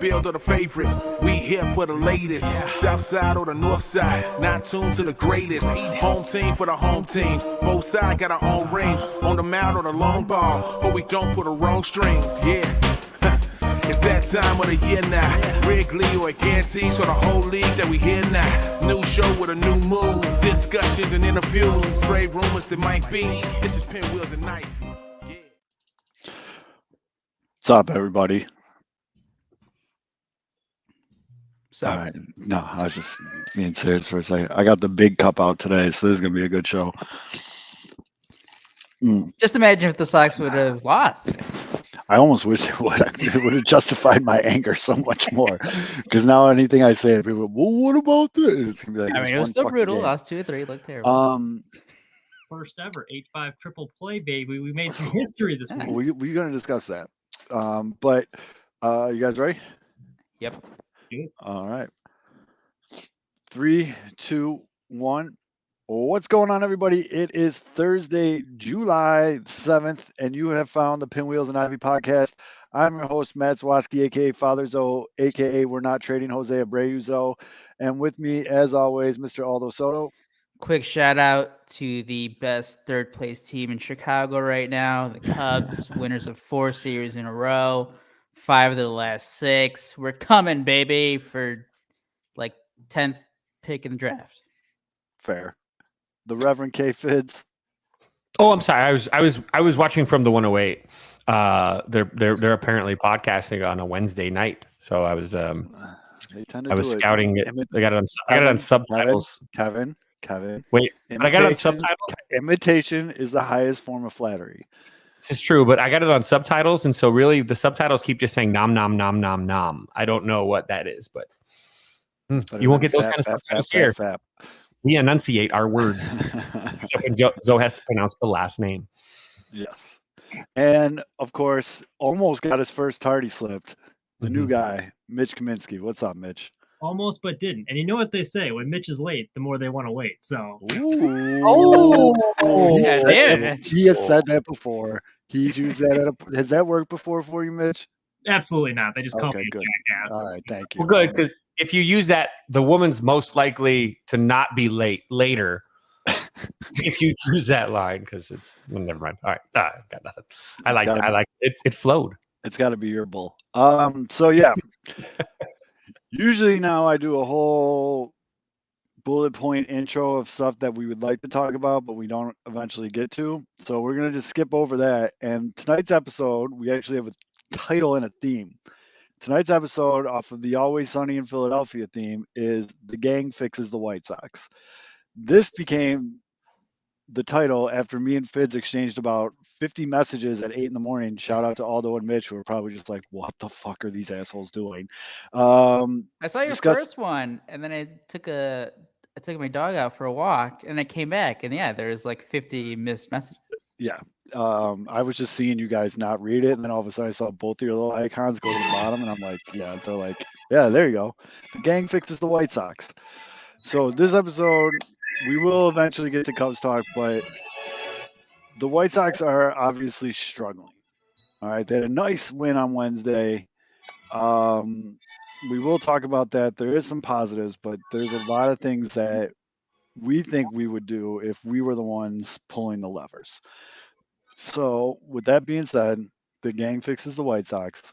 Build of the favorites, we here for the latest. South side or the north side, not tuned to the greatest. Home team for the home teams, both sides got our own rings. On the mound or the long ball, but we don't put the wrong strings. Yeah, it's that time of the year now. Wrigley or Gantee, so the whole league that we here now. New show with a new mood, discussions and interviews. Trade rumors that might be. This is Pinwheels and Knife. Yeah. What's up, everybody? So, All right. No, I was just being serious for a second. I got the big cup out today, so this is going to be a good show. just imagine if the Sox would have lost. I almost wish it would. It would have justified my anger so much more. Because now anything I say, people go, well, what about this? It's going to be like, I mean, it was still brutal. Lost 2-3, looked terrible. First ever 8-5 triple play, baby. We made some history this week. We're going to discuss that. But you guys ready? Yep. All right. 3, 2, 1. What's going on, everybody? It is Thursday, July 7th, and you have found the Pinwheels and Ivy podcast. I'm your host, Matt Zwoski, a.k.a. Father Zoe, a.k.a. We're Not Trading Jose Abreu Zoe. And with me, as always, Mr. Aldo Soto. Quick shout out to the best third place team in Chicago right now, the Cubs, winners of 4 series in a row, 5 of the last 6. We're coming, baby, for like 10th pick in the draft. Fair. The Reverend K. Fids. Oh, I'm sorry. I was watching from the 108. They're apparently podcasting on a Wednesday night, so I was scouting it. I got it on subtitles. Kevin. Wait, but I got it on subtitles. Imitation is the highest form of flattery. This is true, but I got it on subtitles, and so really the subtitles keep just saying nom nom nom nom nom. I don't know what that is, but you won't get those kind of subtitles here. We enunciate our words. Except when Zoe has to pronounce the last name. Yes. And, of course, almost got his first tardy slipped. The new guy, Mitch Kaminsky. What's up, Mitch? Almost, but didn't. And you know what they say? When Mitch is late, the more they want to wait. So. He has said that before. He's used that. Has that worked before for you, Mitch? Absolutely not. They just call me a jackass. All right, thank you. Well, good, because if you use that, the woman's most likely to not be late later. If you use that line, because it's never mind. All right, got nothing. I like it. It flowed. It's got to be your bull. So yeah. Usually now I do a whole bullet point intro of stuff that we would like to talk about, but we don't eventually get to. So we're gonna just skip over that. And tonight's episode, we actually have a title and a theme. Tonight's episode, off of the Always Sunny in Philadelphia theme, is The Gang Fixes the White Sox. This became the title after me and Fids exchanged about 50 messages at 8 in the morning. Shout out to Aldo and Mitch, who were probably just like, what the fuck are these assholes doing? I saw your first one, and then I took my dog out for a walk, and I came back, and yeah, there's like 50 missed messages. Yeah. I was just seeing you guys not read it, and then all of a sudden I saw both of your little icons go to the bottom, and I'm like, yeah, they're like, yeah, there you go. The gang fixes the White Sox. So this episode, we will eventually get to Cubs talk, but the White Sox are obviously struggling. All right, they had a nice win on Wednesday. We will talk about that. There is some positives, but there's a lot of things that we think we would do if we were the ones pulling the levers. So with that being said, the gang fixes the White Sox.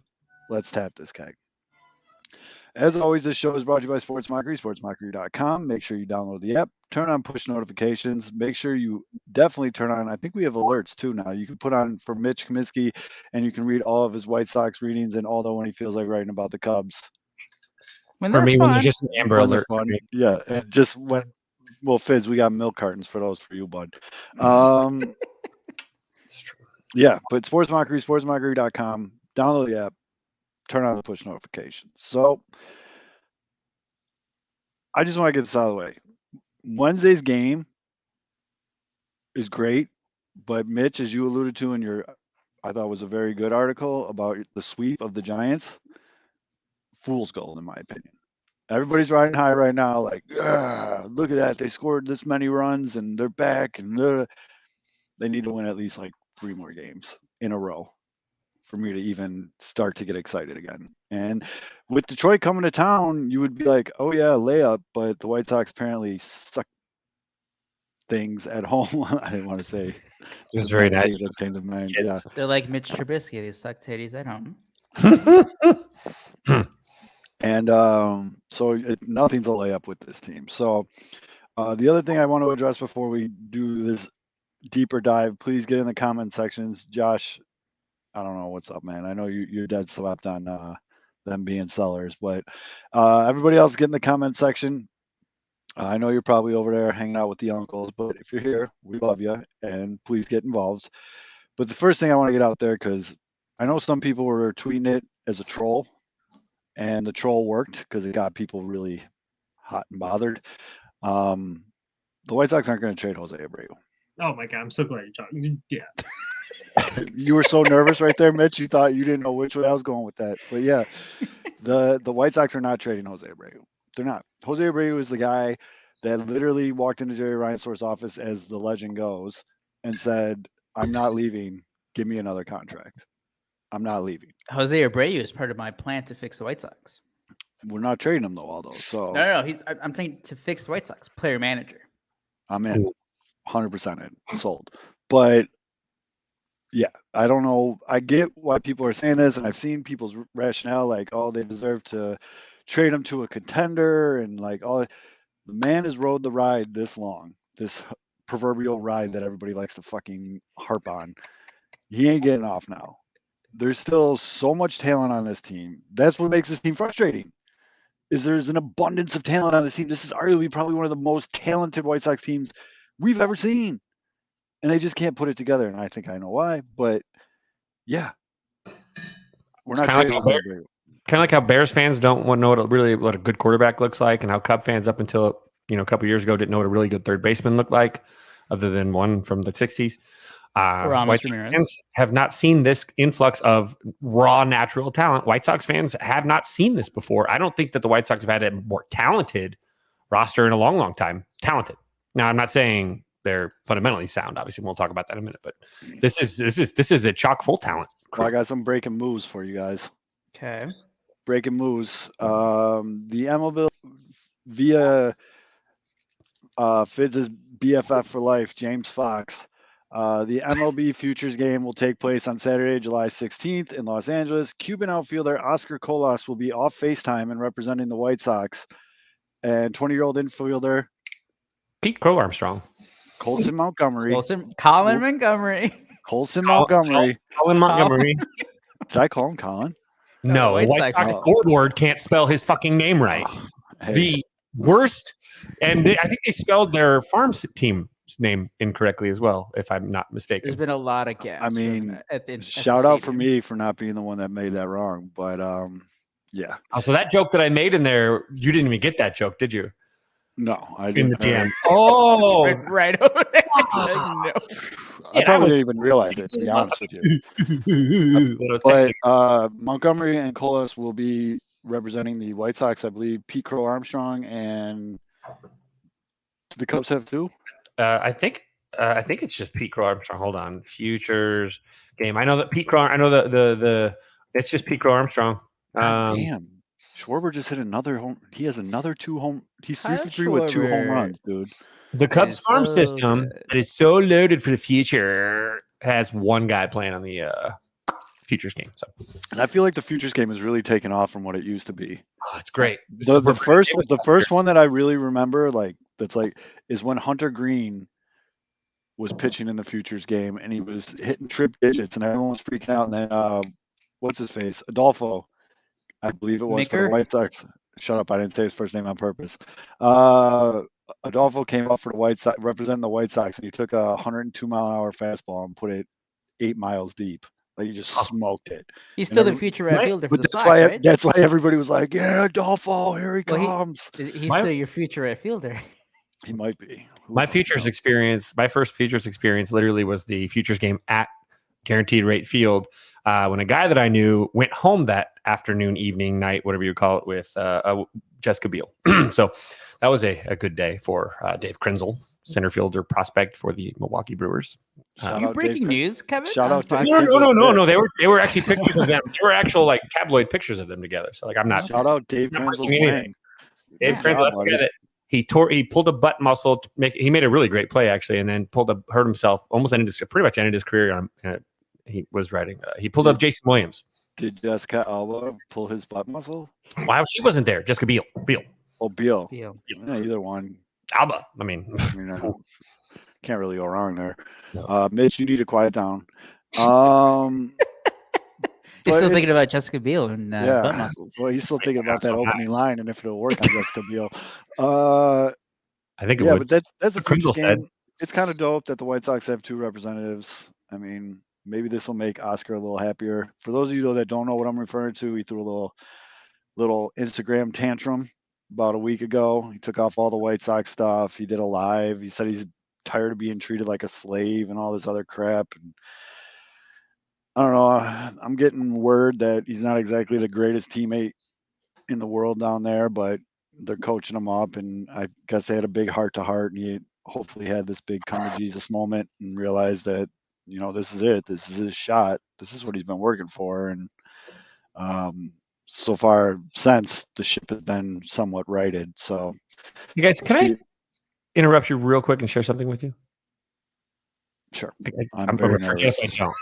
Let's tap this keg. As always, this show is brought to you by SportsMockery, sportsmockery.com. Make sure you download the app, turn on push notifications. Make sure you definitely turn on, I think we have alerts too now. You can put on for Mitch Kaminsky, and you can read all of his White Sox readings, and although when he feels like writing about the Cubs. For me, when there's just an Amber Alert. Yeah, and just when, well, Fids, we got milk cartons for those for you, bud. Yeah, but SportsMockery, sportsmockery.com. Download the app. Turn on the push notifications. So I just want to get this out of the way. Wednesday's game is great, but Mitch, as you alluded to in your, I thought was a very good article about the sweep of the Giants, fool's gold in my opinion. Everybody's riding high right now, like, look at that. They scored this many runs and they're back, and they need to win at least like 3 more games in a row for me to even start to get excited again. And with Detroit coming to town, you would be like, oh yeah, layup, but the White Sox apparently suck things at home. I didn't want to say It was very nice. that came to mind. Kids. Yeah. They're like Mitch Trubisky. They suck titties at home. And so nothing's a layup with this team. So the other thing I want to address before we do this deeper dive, please get in the comment sections. Josh, I don't know what's up, man. I know you're dead slept on them being sellers, but everybody else get in the comment section. I know you're probably over there hanging out with the uncles, but if you're here, we love you, and please get involved. But the first thing I want to get out there, because I know some people were tweeting it as a troll, and the troll worked because it got people really hot and bothered. The White Sox aren't going to trade Jose Abreu. Oh my God, I'm so glad you're talking. Yeah. You were so nervous right there, Mitch. You thought you didn't know which way I was going with that. But yeah, the White Sox are not trading Jose Abreu. They're not. Jose Abreu is the guy that literally walked into Jerry Reinsdorf's office, as the legend goes, and said, I'm not leaving. Give me another contract. I'm not leaving. Jose Abreu is part of my plan to fix the White Sox. We're not trading him, though, Aldo. So No. I'm saying to fix the White Sox, player manager. I'm in. 100% in. Sold. But yeah, I don't know. I get why people are saying this, and I've seen people's rationale, like, oh, they deserve to trade him to a contender, and like, all. The man has rode the ride this long, this proverbial ride that everybody likes to fucking harp on. He ain't getting off now. There's still so much talent on this team. That's what makes this team frustrating. Is there's an abundance of talent on this team. This is arguably probably one of the most talented White Sox teams we've ever seen. And they just can't put it together. And I think I know why. But yeah, we're not kind of like how Bears fans don't want to know what a good quarterback looks like, and how Cub fans up until a couple years ago didn't know what a really good third baseman looked like, other than one from the 60s. White Sox fans have not seen this influx of raw natural talent. White Sox fans have not seen this before. I don't think that the White Sox have had a more talented roster in a long, long time. Talented. Now, I'm not saying they're fundamentally sound. Obviously, we'll talk about that in a minute. But this is a chock full talent. Well, I got some breaking moves for you guys. Okay. Breaking moves. The MLB via Fids' BFF for life, James Fox. The MLB Futures game will take place on Saturday, July 16th in Los Angeles. Cuban outfielder Oscar Colas will be off FaceTime and representing the White Sox. And 20-year-old infielder Pete Crow Armstrong. Colson Montgomery. Colin Montgomery. Colson Montgomery. Colin Montgomery. Did I call him Colin? No, the White Sox scoreboard can't spell his fucking name right. Hey. The worst, and I think they spelled their farm team's name incorrectly as well, if I'm not mistaken. There's been a lot of gaps. I mean, at shout out for me for not being the one that made that wrong. But yeah. So that joke that I made in there, you didn't even get that joke, did you? No, I didn't. In the DM. Oh, right over there. No. I probably didn't even realize it, to be honest with you. But Montgomery and Colas will be representing the White Sox, I believe. Pete Crow Armstrong, and the Cubs have two. I think it's just Pete Crow Armstrong. Hold on, Futures game. I know that Pete Crow. I know the it's just Pete Crow Armstrong. Damn, Schwarber just hit another home. He has another 2 home. He's 3 for 3 with 2 home runs, dude. The Cubs farm system that is so loaded for the future has one guy playing on the Futures game. So, and I feel like the Futures game is really taken off from what it used to be. Oh, it's great. The first one that I really remember, is when Hunter Green was pitching in the Futures game, and he was hitting trip digits, and everyone was freaking out. And then what's his face, Adolfo, I believe it was for the White Sox. Shut up! I didn't say his first name on purpose. Adolfo came up for the White Sox, representing the White Sox, and he took a 102-mile-an-hour fastball and put it 8 miles deep. Like, he just smoked it. He's still the future right fielder for the Sox, right? That's why everybody was like, "Yeah, Adolfo, here he comes." He's still your future right fielder. He might be. My Futures experience, my first Futures experience, literally was the Futures game at Guaranteed Rate Field. When a guy that I knew went home that afternoon, evening, night, whatever you call it, with Jessica Biel. So that was a good day for Dave Krenzel. center fielder prospect for the Milwaukee Brewers. Shout You out breaking Dave news, Kevin? Shout On out this Dave podcast? No. They were actually pictures of them. They were actual like tabloid pictures of them together. So like I'm not. Shout out Dave not Kranzl's breaking anything. wing. Dave Yeah. Kranz, let's get it. He pulled a butt muscle to he made a really great play actually, and then hurt himself, pretty much ended his career on. He was riding. He pulled up Jason Williams. Did Jessica Alba pull his butt muscle? Wow, she wasn't there. Jessica Biel. Oh, Beal. Beal. Yeah, either one. Alba. I mean, Can't really go wrong there. No. Mitch, you need to quiet down. You're still thinking about Jessica Biel and yeah. butt muscles. Well, he's still thinking about that opening line and if it'll work on Jessica Biel. I think it Yeah, would. but that's a Kringle game. said. It's kind of dope that the White Sox have 2 representatives. I mean, maybe this will make Oscar a little happier. For those of you though that don't know what I'm referring to, he threw a little Instagram tantrum about a week ago. He took off all the White Sox stuff. He did a live. He said he's tired of being treated like a slave and all this other crap. And I don't know. I'm getting word that he's not exactly the greatest teammate in the world down there, but they're coaching him up, and I guess they had a big heart-to-heart, and he hopefully had this big come-to-Jesus moment and realized that, this is it. This is his shot. This is what he's been working for, and so far since, the ship has been somewhat righted. So, You guys, can I interrupt you real quick and share something with you? Sure. I'm very going to forget nervous. if I don't.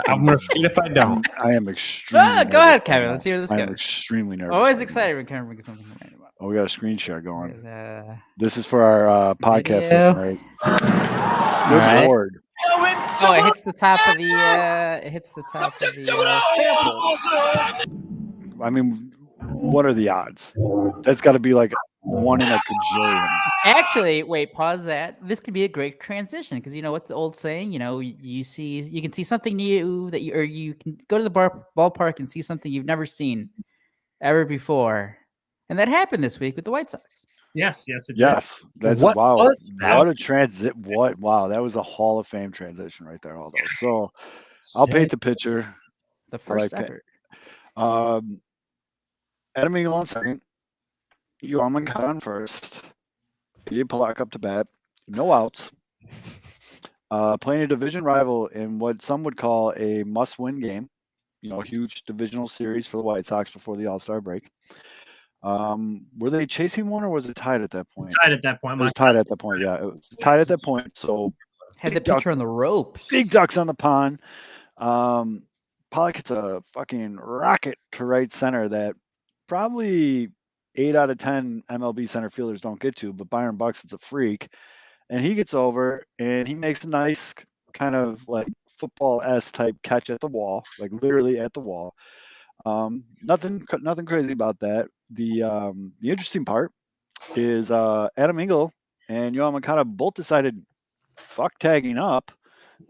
I'm going to forget if I don't. I am extremely Go ahead, nervous Kevin. right now. Let's see where this I am goes. extremely nervous. Always right now. excited when Kevin brings something right about. Oh, we got a screen share going. There's, This is for our podcast Video. listeners. Good right. Lord. Oh, it hits the top of the. It hits the top of the. I mean, what are the odds? That's got to be like 1 in a gajillion. Actually, wait, pause that. This could be a great transition because what's the old saying? You can see something new you can go to the ballpark and see something you've never seen ever before, and that happened this week with the White Sox. Yes, it did. Yes, that's What wow. was that? What a transit! Wow, that was a Hall of Fame transition right there, Aldo. So I'll paint the picture. The first like ever. Adam Engel on second. Yoan Moncada on first. AJ Pollock up to bat. No outs. Playing a division rival in what some would call a must-win game. A huge divisional series for the White Sox before the All-Star break. Were they chasing one or was it tied at that point? It's tied at that point. It was tied at that point, yeah. It was tied at that point. So Had the pitcher on the ropes. big ducks on the pond. Pollock hits a fucking rocket to right center that probably 8 out of 10 MLB center fielders don't get to, but Byron Buxton's is a freak. And he gets over and he makes a nice kind of like football-esque type catch at the wall, like literally at the wall. Nothing crazy about that. The interesting part is Adam Engel and Yoan Moncada both decided fuck tagging up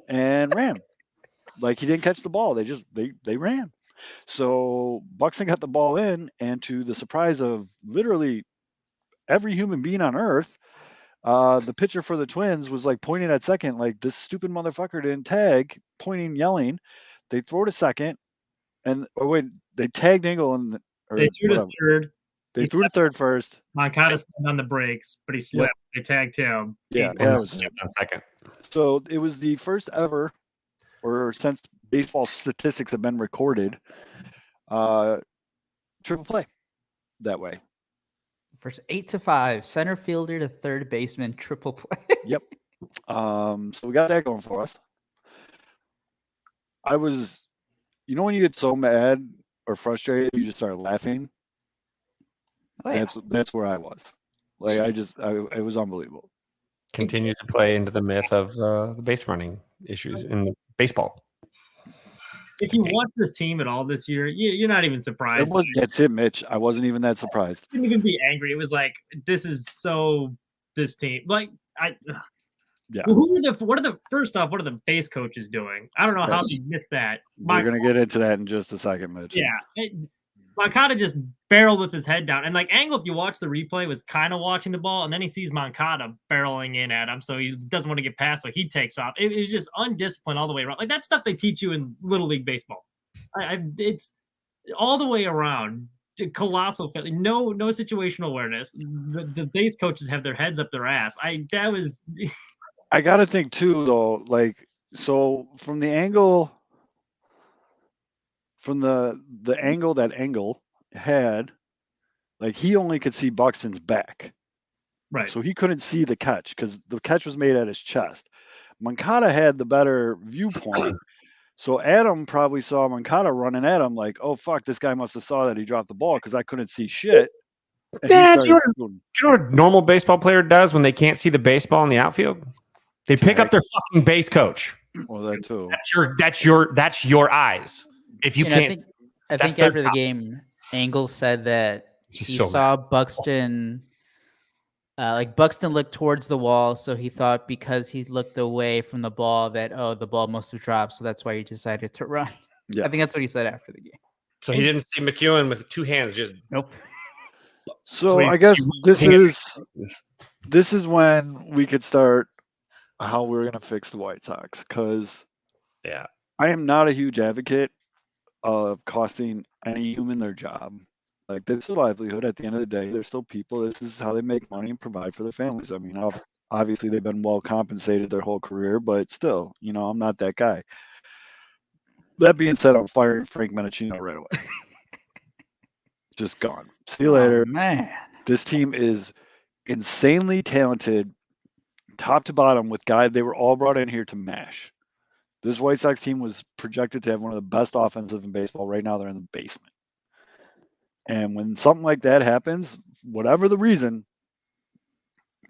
and ran. Like he didn't catch the ball. They ran. So Buxton got the ball in, and to the surprise of literally every human being on earth, the pitcher for the Twins was like pointing at second, like this stupid motherfucker didn't tag, pointing, yelling. They throw to second, and they tagged Engel They threw to third. They threw to third first. Moncada stood on the brakes, but he slipped. They tagged him. Yeah, And that was stepped on second. So it was the first ever, or since baseball statistics have been recorded, triple play that way. First 8-5, center fielder to third baseman, triple play. Yep. So we got that going for us. I was, when you get so mad or frustrated, you just start laughing. Oh, yeah. That's where I was. Like it was unbelievable. Continues to play into the myth of the base running issues in baseball. If you watch this team at all this year, you're not even surprised. That's it, Mitch. I wasn't even that surprised. I didn't even be angry. It was like, this is so this team. Like Yeah. what are the base coaches doing? I don't know how you missed that. We're gonna get into that in just a second, Mitch. Yeah. Moncada just barreled with his head down. And like Angle, if you watch the replay, was kind of watching the ball, and then he sees Moncada barreling in at him, so he doesn't want to get past, so he takes off. It was just undisciplined all the way around. Like that's stuff they teach you in Little League baseball. It's all the way around colossal failure. No situational awareness. The base coaches have their heads up their ass. That was. I got to think too, though. Like, so from the angle, the angle that Engel had, like he only could see Buxton's back. Right. So he couldn't see the catch because the catch was made at his chest. Moncada had the better viewpoint. So Adam probably saw Moncada running at him like, oh, fuck, this guy must have saw that he dropped the ball because I couldn't see shit. And Dad, you know what a normal baseball player does when they can't see the baseball in the outfield? They pick up their fucking base coach. Well, that too. That's your eyes. If you can't, I think after the game, Engel said that he saw Buxton. Like Buxton looked towards the wall, so he thought because he looked away from the ball that the ball must have dropped, so that's why he decided to run. Yes. I think that's what he said after the game. So he didn't see McEwen with two hands, just nope. So I guess this is when we could start how we're gonna fix the White Sox, because I am not a huge advocate of costing any human their job. Like, this is a livelihood. At the end of the day, they're still people. This is how they make money and provide for their families. I mean, obviously they've been well compensated their whole career, but still, I'm not that guy. That being said, I'm firing Frank Menachino right away. Just gone. See you later. Man. This team is insanely talented, top to bottom, with guys they were all brought in here to mash. This White Sox team was projected to have one of the best offensive in baseball. Right now, they're in the basement. And when something like that happens, whatever the reason,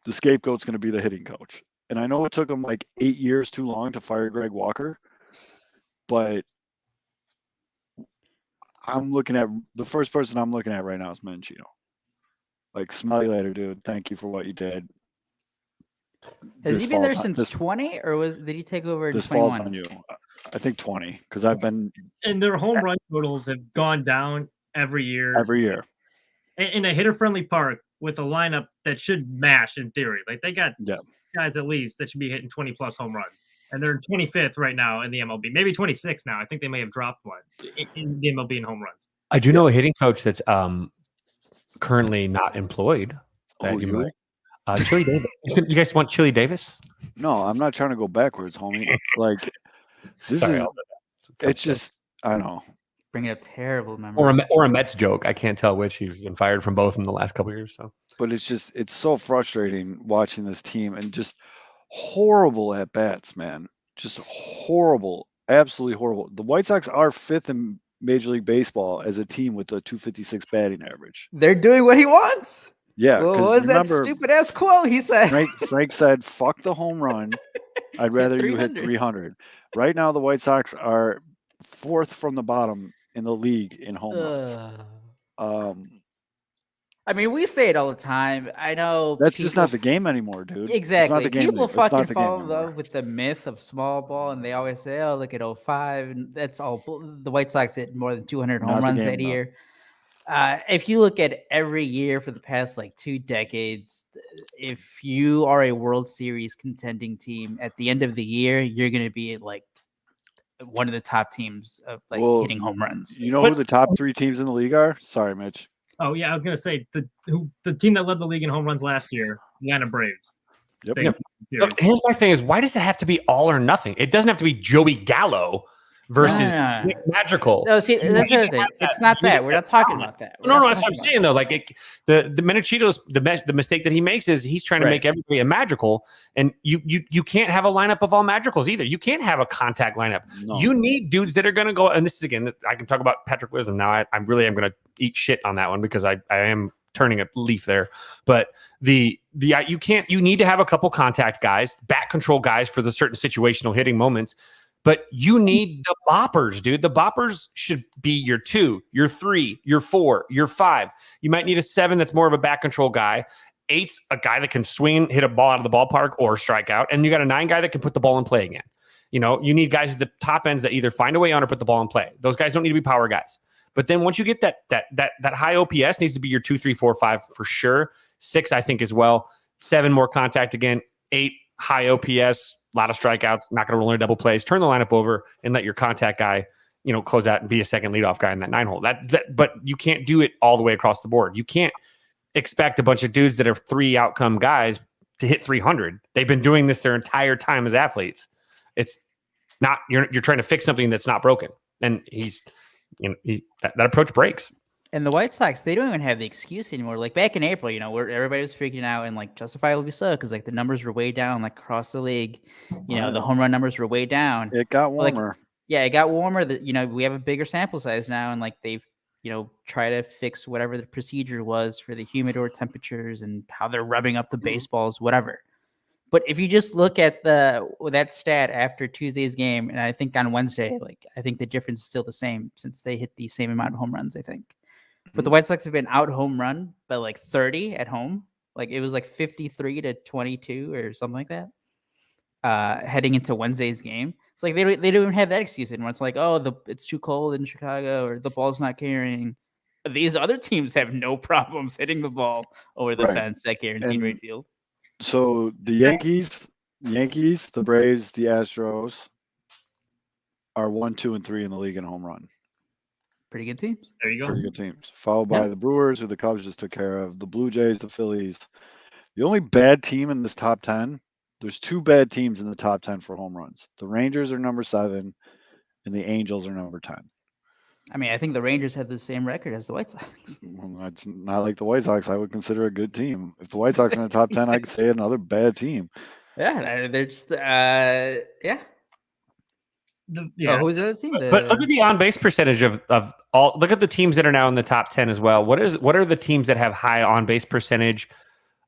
the scapegoat's going to be the hitting coach. And I know it took him like 8 years too long to fire Greg Walker, but the first person I'm looking at right now is Menachino. Like, smell you later, dude. Thank you for what you did. Has he been there since 20, or did he take over in 21? This falls on you. I think 20, because I've been. And their home run totals have gone down every year. In a hitter-friendly park with a lineup that should mash in theory. Like, they got guys at least that should be hitting 20-plus home runs. And they're 25th right now in the MLB. Maybe 26 now. I think they may have dropped one in the MLB in home runs. I do know a hitting coach that's currently not employed. Chili Davis. You guys want Chili Davis? No, I'm not trying to go backwards, homie. Like, it's just, I don't know. Bringing up terrible memories. Or a Mets joke. I can't tell which. He's been fired from both in the last couple of years. So, but it's so frustrating watching this team and just horrible at bats, man. Just horrible, absolutely horrible. The White Sox are fifth in Major League Baseball as a team with a 256 batting average. They're doing what he wants. Yeah. Well, what was that stupid ass quote he said? Frank said, "Fuck the home run. I'd rather you hit 300." Right now, the White Sox are fourth from the bottom in the league in home runs. I mean, we say it all the time. I know that's just not the game anymore, dude. Exactly. People fucking fall in love with the myth of small ball, and they always say, "Oh, look at 05," and that's all. The White Sox hit more than 200 home runs that year. If you look at every year for the past like 2 decades, if you are a World Series contending team, at the end of the year, you're going to be like one of the top teams of hitting home runs. You know who the top 3 teams in the league are? Sorry, Mitch. Oh yeah, I was going to say the team that led the league in home runs last year, the Atlanta Braves. Yep. Look, here's my thing: is why does it have to be all or nothing? It doesn't have to be Joey Gallo versus Nick Magical. No, see, that's the other thing. It's not that. We're not talking about that. No, that's what I'm saying though. Like the Menachito's the mistake that he makes is he's trying to make everybody a Magical, and you can't have a lineup of all Magicals either. You can't have a contact lineup. No. You need dudes that are going to go. And this is again, I can talk about Patrick Wisdom now. I really am going to eat shit on that one because I am turning a leaf there. But you need to have a couple contact guys, bat control guys for the certain situational hitting moments. But you need the boppers, dude. The boppers should be your 2, your 3, your 4, your 5. You might need a 7 that's more of a back control guy. 8's a guy that can swing, hit a ball out of the ballpark or strike out. And you got a 9 guy that can put the ball in play again. You need guys at the top ends that either find a way on or put the ball in play. Those guys don't need to be power guys. But then once you get that high OPS needs to be your 2, 3, 4, 5 for sure. 6, I think as well. 7 more contact again. 8 high OPS. A lot of strikeouts, not going to roll into double plays. Turn the lineup over and let your contact guy close out and be a second leadoff guy in that 9-hole. But you can't do it all the way across the board. You can't expect a bunch of dudes that are 3 outcome guys to hit 300. They've been doing this their entire time as athletes. It's not, you're trying to fix something that's not broken. And that approach breaks. And the White Sox, they don't even have the excuse anymore. Like back in April, where everybody was freaking out, and like justifiably so, because like the numbers were way down, like across the league. The home run numbers were way down. It got warmer. It got warmer. That we have a bigger sample size now, and like they've try to fix whatever the procedure was for the humidor temperatures and how they're rubbing up the baseballs, whatever. But if you just look at that stat after Tuesday's game, and I think on Wednesday, I think the difference is still the same since they hit the same amount of home runs, I think. But the White Sox have been out home run by like 30 at home. Like it was like 53-22 or something like that. Heading into Wednesday's game. It's like they don't even have that excuse anymore. It's like, it's too cold in Chicago, or the ball's not carrying. These other teams have no problems hitting the ball over the fence at Guaranteed Rate Field. So the Yankees, the Braves, the Astros are 1, 2, and 3 in the league in home run. Pretty good teams. There you go. Pretty good teams. Followed by the Brewers, who the Cubs just took care of, the Blue Jays, the Phillies. The only bad team in this top 10, there's 2 bad teams in the top 10 for home runs. The Rangers are number 7, and the Angels are number 10. I mean, I think the Rangers have the same record as the White Sox. Well, that's not like the White Sox. I would consider a good team. If the White Sox are in the top 10, I could say another bad team. Yeah, they're just who's the other team? But look at the on base percentage of all. Look at the teams that are now in the top 10 as well. What are the teams that have high on base percentage?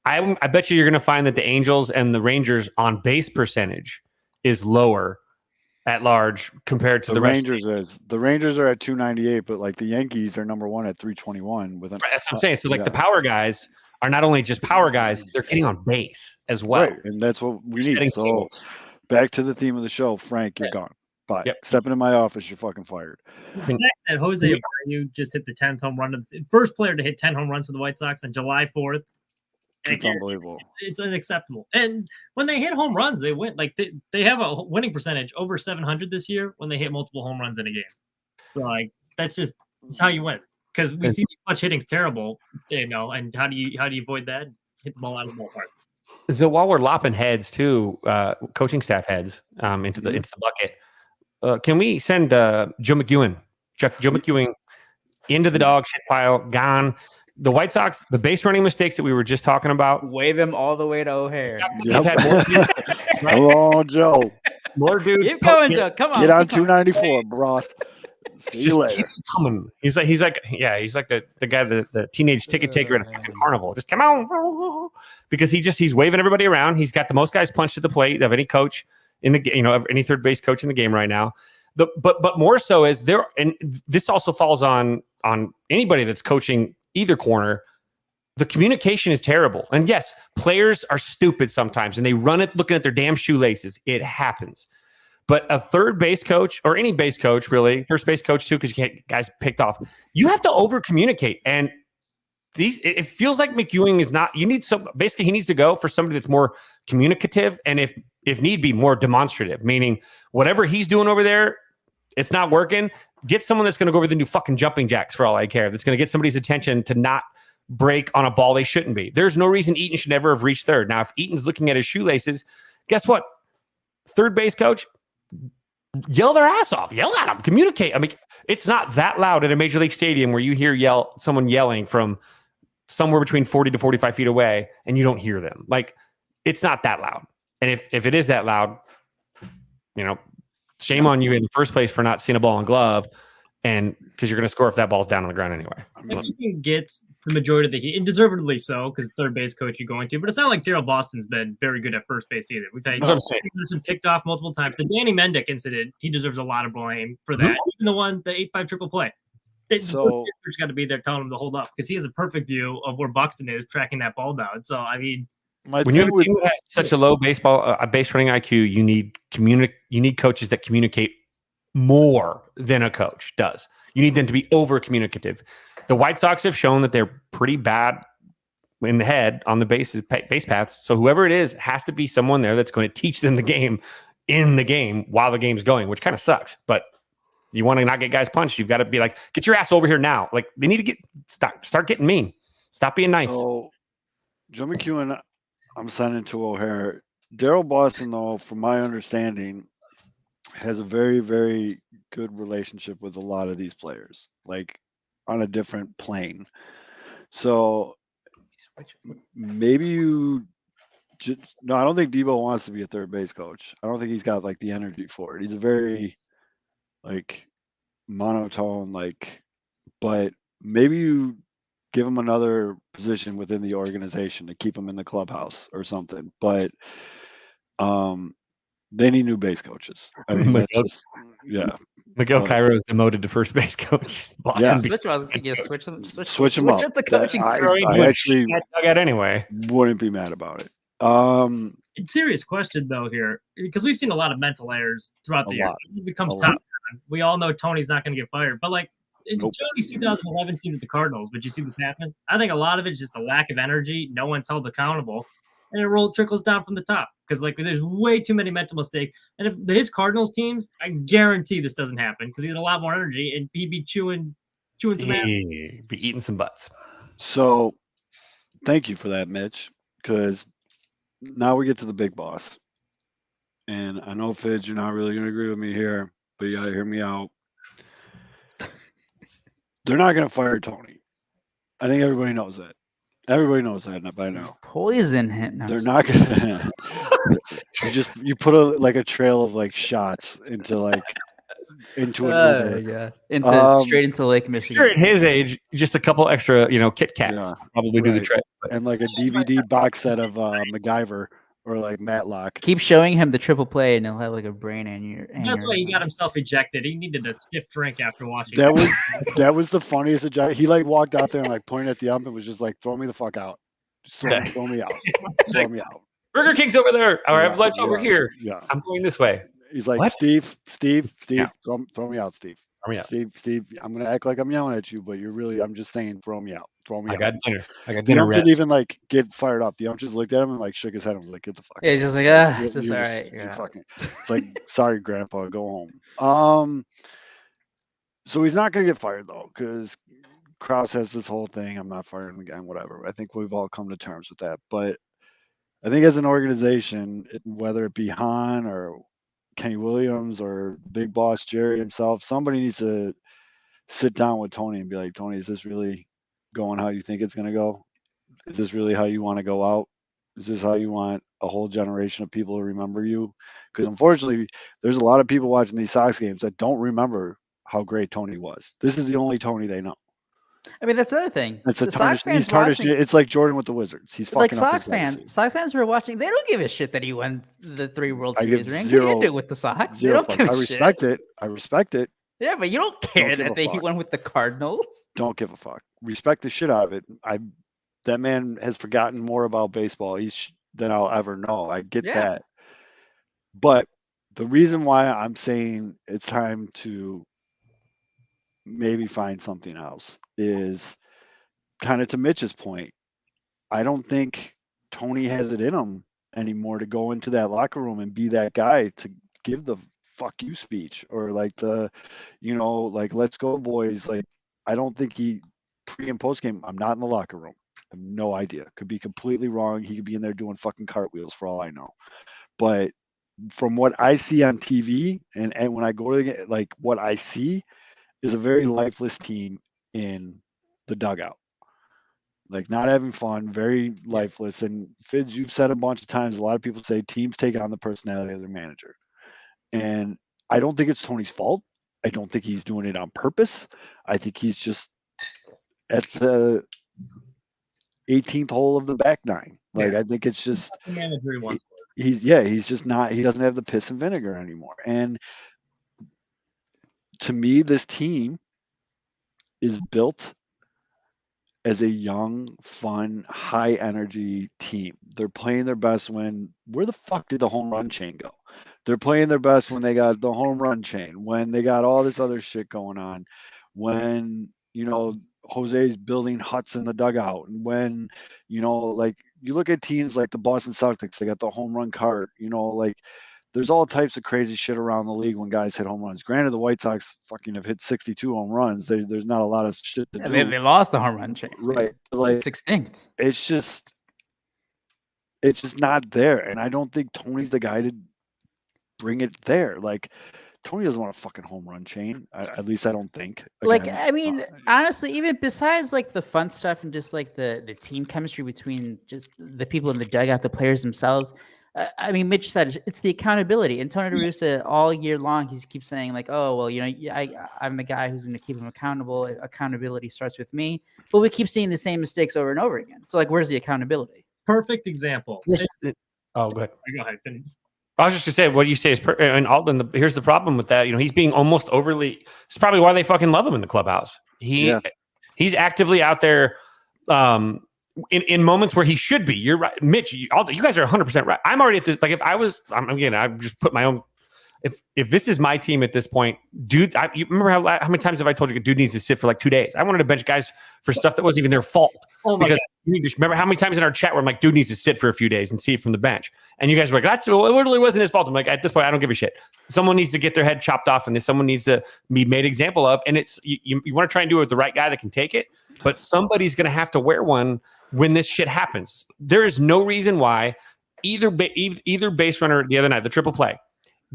I bet you're going to find that the Angels and the Rangers on base percentage is lower at large compared to the Rangers. The Rangers are at 298, but like the Yankees are number 1 at 321. That's what I'm saying. So the power guys are not only just power guys; they're getting on base as well. Right, and that's what we need. So back to the theme of the show, Frank, you're gone. Bye. Yep. Step into my office, you're fucking fired. The fact that Jose Abreu just hit the 10th home run, first player to hit 10 home runs for the White Sox on July 4th. It's unbelievable. It's unacceptable. And when they hit home runs, they win. Like they have a winning percentage over 700 this year when they hit multiple home runs in a game. So that's how you win. Because we see much hitting's terrible, and how do you avoid that? Hit the ball out of the ballpark. So while we're lopping heads too, coaching staff heads into the bucket. Can we send Joe McEwen into the dog shit pile? Gone. The White Sox, the base running mistakes that we were just talking about. Wave him all the way to O'Hare. Yep. Had more dudes, right? Come on, Joe. More dudes. Keep going, Joe. Come on. Get on 294, Bros. See you later. Keep coming. He's like the guy, the teenage ticket taker at a fucking carnival. Just come on, because he's waving everybody around. He's got the most guys punched at the plate of any coach in the any third base coach in the game right now. But more so is there, and this also falls on anybody that's coaching either corner. The communication is terrible. And yes, players are stupid sometimes and they run it looking at their damn shoelaces. It happens. But a third base coach, or any base coach really, first base coach too, because you can't guys picked off, you have to over communicate. And it feels like McEwen is not, he needs to go for somebody that's more communicative and if need be more demonstrative, meaning whatever he's doing over there, it's not working. Get someone that's going to go over the new fucking jumping jacks for all I care. That's going to get somebody's attention to not break on a ball they shouldn't be. There's no reason Eaton should never have reached third. Now, if Eaton's looking at his shoelaces, guess what? Third base coach, yell their ass off. Yell at them. Communicate. I mean, it's not that loud at a major league stadium where you hear someone yelling from somewhere between 40 to 45 feet away and you don't hear them. Like, it's not that loud. And if it is that loud, shame on you in the first place for not seeing a ball in glove, and because you're going to score if that ball's down on the ground anyway. He gets the majority of the heat, and deservedly so, because third base coach you're going to. But it's not like Daryl Boston's been very good at first base either. We've had Henderson picked off multiple times. The Danny Mendick incident, he deserves a lot of blame for that. Even the 8-5 triple play. The first base got to be there telling him to hold up, because he has a perfect view of where Buxton is tracking that ball down. So I mean, when you have a team that has such a low base running IQ, you need coaches that communicate more than a coach does. You need them to be over communicative. The White Sox have shown that they're pretty bad in the head on the base paths. So whoever it is has to be someone there that's going to teach them the game in the game while the game's going, which kind of sucks. But You want to not get guys punched, you've got to be like, get your ass over here now. Like they need to start getting mean. Stop being nice. So Joe McEwen, I'm sending to O'Hare. Daryl Boston, though, from my understanding, has a very, very good relationship with a lot of these players, like on a different plane. So maybe you no, I don't think Debo wants to be a third base coach. I don't think he's got like the energy for it. He's a very like monotone, like, but maybe you give him another position within the organization to keep him in the clubhouse or something. But they need new base coaches. I mean, that's just, yeah. Miguel Cairo is demoted to first base coach. Yeah. Switch him up. up the coaching. I actually dug anyway. wouldn't be mad about it. Serious question though here, because we've seen a lot of mental errors throughout the year. It becomes top. We all know Tony's not going to get fired, but like in Tony's 2011 team with the Cardinals, would you see this happen? I think a lot of it's just a lack of energy. No one's held accountable, and it trickles down from the top because like there's way too many mental mistakes. And if his Cardinals teams, I guarantee this doesn't happen because he had a lot more energy and he'd be chewing some ass. He'd be eating some butts. So, thank you for that, Mitch, because now we get to the big boss. And I know, Fidge, you're not really going to agree with me here, but you got to hear me out. They're not going to fire Tony. I think everybody knows that. Everybody knows that by now. Poison him. No, They're not going to. You put a trail of like shots into a new day. Straight into Lake Michigan. Sure, at his age, just a couple extra, Kit Kats probably do the trick. And like a DVD box set of MacGyver or like Matlock. Keep showing him the triple play, and he'll have like a brain aneurysm. That's why he got himself ejected. He needed a stiff drink after watching. That was the funniest eject. He like walked out there and like pointed at the ump and was just like, "Throw me the fuck out, just throw me out, throw me out." Burger King's over there. All right, I have lunch over here. Yeah, I'm going this way. He's like, what? Steve, throw me out, Steve. Steve, I'm gonna act like I'm yelling at you, but I'm just saying, throw me out. Throw me out. I got dinner. The ump didn't even like get fired up. The ump just looked at him and like shook his head and was like, "Get the fuck." Yeah, he's just like, it's just all right. It's like, sorry, Grandpa, go home. So he's not gonna get fired though, because Krause has this whole thing. I'm not firing again, whatever. I think we've all come to terms with that. But I think as an organization, whether it be Hahn or Kenny Williams or Big Boss Jerry himself, somebody needs to sit down with Tony and be like, Tony, is this really going how you think it's going to go? Is this really how you want to go out? Is this how you want a whole generation of people to remember you? Because unfortunately, there's a lot of people watching these Sox games that don't remember how great Tony was. This is the only Tony they know. I mean, that's the other thing. It's a tarnished. He's tarnished. It's like Jordan with the Wizards. He's fucking like Sox fans. Sox fans who are watching, they don't give a shit that he won the 3 World Series rings. What do you do with the Sox? They don't give a shit. I respect it. Yeah, but you don't care that he won with the Cardinals. Don't give a fuck. Respect the shit out of it. That man has forgotten more about baseball than I'll ever know. I get that. But the reason why I'm saying it's time to maybe find something else is kind of to Mitch's point. I don't think Tony has it in him anymore to go into that locker room and be that guy to give the fuck you speech or like the, like, let's go boys. Like, I don't think he pre and post game. I'm not in the locker room. I have no idea. Could be completely wrong. He could be in there doing fucking cartwheels for all I know. But from what I see on TV and when I go to the game, like what I see is a very lifeless team in the dugout. Like not having fun, very lifeless. And Fidz, you've said a bunch of times, a lot of people say teams take on the personality of their manager. And I don't think it's Tony's fault. I don't think he's doing it on purpose. I think he's just at the 18th hole of the back nine. Like, I think it's just he's just not, he doesn't have the piss and vinegar anymore. And to me, this team is built as a young, fun, high energy team. They're playing their best when, where the fuck did the home run chain go? They're playing their best when they got the home run chain, when they got all this other shit going on, when, Jose's building huts in the dugout, and when, like, you look at teams like the Boston Celtics, they got the home run cart, like, there's all types of crazy shit around the league when guys hit home runs. Granted, the White Sox fucking have hit 62 home runs. There's not a lot of shit to do. They lost the home run chain. Right. Like, it's extinct. It's just not there. And I don't think Tony's the guy to bring it there. Like, Tony doesn't want a fucking home run chain. At least I don't think. Again, I mean, honestly, even besides like the fun stuff and just like the team chemistry between just the people in the dugout, the players themselves. I mean, Mitch said it's the accountability. And Tony La Russa all year long, he keeps saying like, "Oh, well, I'm the guy who's going to keep him accountable. Accountability starts with me." But we keep seeing the same mistakes over and over again. So like, where's the accountability? Perfect example. Oh, go ahead. Go ahead. I was just gonna say what you say is, and Alden. Here's the problem with that. He's being almost overly. It's probably why they fucking love him in the clubhouse. He's actively out there, in moments where he should be. You're right, Mitch. You guys are 100% right. I'm already at this. Like if I was, I just put my own. If this is my team at this point, dude, you remember how many times have I told you, dude needs to sit for like 2 days? I wanted to bench guys for stuff that wasn't even their fault. Because you just remember how many times in our chat where I'm like, dude needs to sit for a few days and see it from the bench. And you guys were like, it literally wasn't his fault. I'm like, at this point, I don't give a shit. Someone needs to get their head chopped off, and someone needs to be made example of. And it's you want to try and do it with the right guy that can take it, but somebody's going to have to wear one when this shit happens. There is no reason why either base runner the other night, the triple play.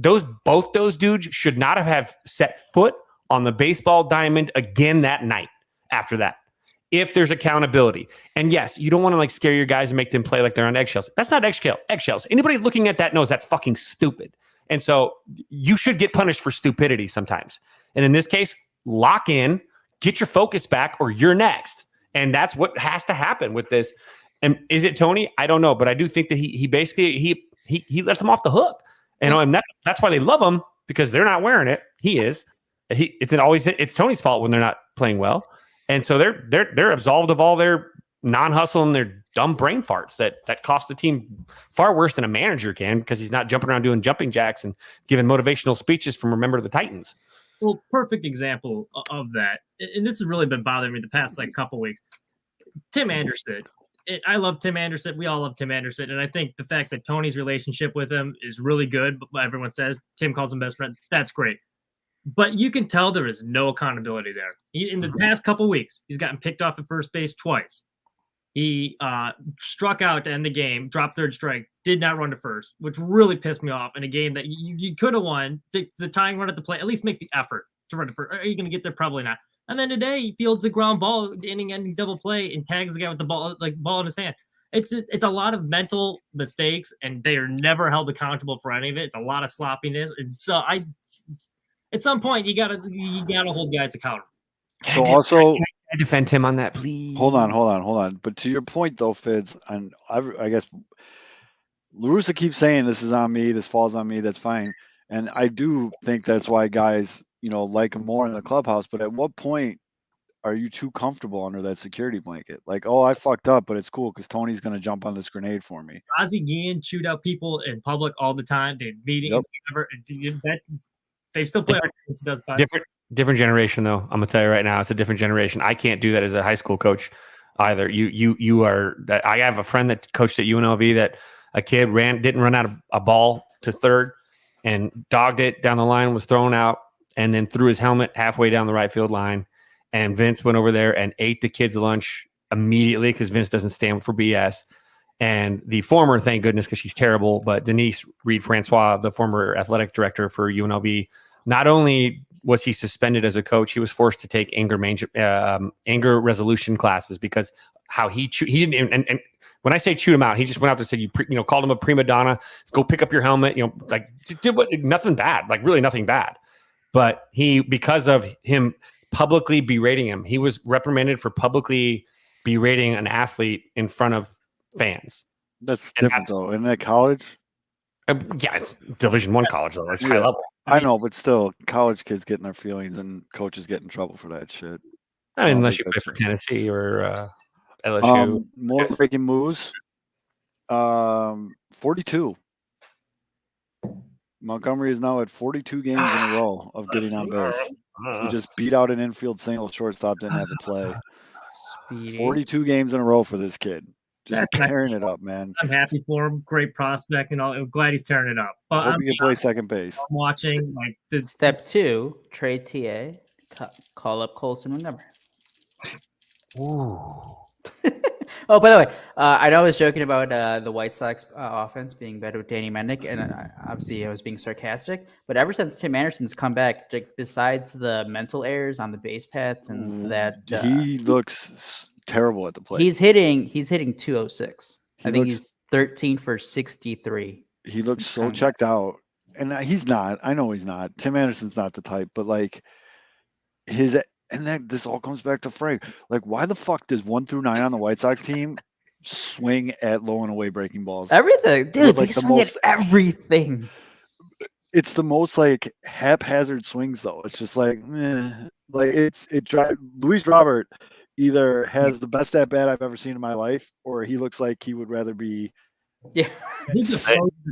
Both those dudes should not have set foot on the baseball diamond again that night after that. If there's accountability. And yes, you don't want to like scare your guys and make them play like they're on eggshells. That's not eggshells. Anybody looking at that knows that's fucking stupid. And so you should get punished for stupidity sometimes. And in this case, lock in, get your focus back, or you're next. And that's what has to happen with this. And is it Tony? I don't know, but I do think that he basically he lets them off the hook. And that's why they love him, because they're not wearing it. He is. It's Tony's fault when they're not playing well. And so they're absolved of all their non-hustle and their dumb brain farts that cost the team far worse than a manager can, because he's not jumping around doing jumping jacks and giving motivational speeches from Remember the Titans. Well, perfect example of that. And this has really been bothering me the past like couple weeks. Tim Anderson. I love Tim Anderson. We all love Tim Anderson. And I think the fact that Tony's relationship with him is really good. But everyone says Tim calls him best friend. That's great. But you can tell there is no accountability there. In the past couple weeks, he's gotten picked off at first base twice. He struck out to end the game, dropped third strike, did not run to first, which really pissed me off in a game that you could have won. The tying run at the plate, at least make the effort to run to first. Are you going to get there? Probably not. And then today he fields a ground ball, inning-ending double play, and tags the guy with the ball in his hand. It's a lot of mental mistakes, and they are never held accountable for any of it. It's a lot of sloppiness, and so at some point you gotta hold guys accountable. So also, can I defend him on that, please? Hold on. But to your point though, Fids, and I guess La Russa keeps saying this is on me, this falls on me. That's fine, and I do think that's why guys, like him more in the clubhouse. But at what point are you too comfortable under that security blanket? Like, oh, I fucked up, but it's cool because Tony's going to jump on this grenade for me. Ozzie Guillen chewed out people in public all the time. They had meetings, they still play. Different generation, though. I'm gonna tell you right now, it's a different generation. I can't do that as a high school coach either. You are. I have a friend that coached at UNLV that a kid didn't run out of a ball to third and dogged it down the line, was thrown out, and then threw his helmet halfway down the right field line. And Vince went over there and ate the kid's lunch immediately, because Vince doesn't stand for BS. And the former, thank goodness, because she's terrible, but Denise Reed-Francois, the former athletic director for UNLV, not only was he suspended as a coach, he was forced to take anger resolution classes because how he didn't. And when I say chewed him out, he just went out there and said, called him a prima donna. Let's go pick up your helmet. Nothing bad, like really nothing bad. But because of him publicly berating him, he was reprimanded for publicly berating an athlete in front of fans. That's different though. Isn't that college? Yeah, it's Division I college though. It's high level. I know, but still, college kids getting their feelings and coaches get in trouble for that shit. I mean, unless you play for Tennessee or LSU. More breaking moves. 42. Montgomery is now at 42 games in a row of getting on base. He just beat out an infield single. Shortstop didn't have to play. 42 games in a row for this kid. Just That's nice. tearing it up, man. I'm happy for him. Great prospect and all. I'm glad he's tearing it up. I But hope I'm he can play second base. watching like the Step 2, trade TA. Call up Colson Montgomery. Ooh. Oh, by the way, I know I was joking about the White Sox offense being better with Danny Mendick, and obviously I was being sarcastic. But ever since Tim Anderson's come back, like, besides the mental errors on the base paths and that, he looks terrible at the plate. he's hitting 206. I think he's 13 for 63. He looks so checked out, and he's not. I know he's not. Tim Anderson's not the type, but like this all comes back to Frank. Like, why the fuck does 1 through 9 on the White Sox team swing at low and away breaking balls? Everything, dude. Like They swing at everything. It's the most like haphazard swings, though. It's just like, like Luis Robert either has the best at bat I've ever seen in my life, or he looks like he would rather be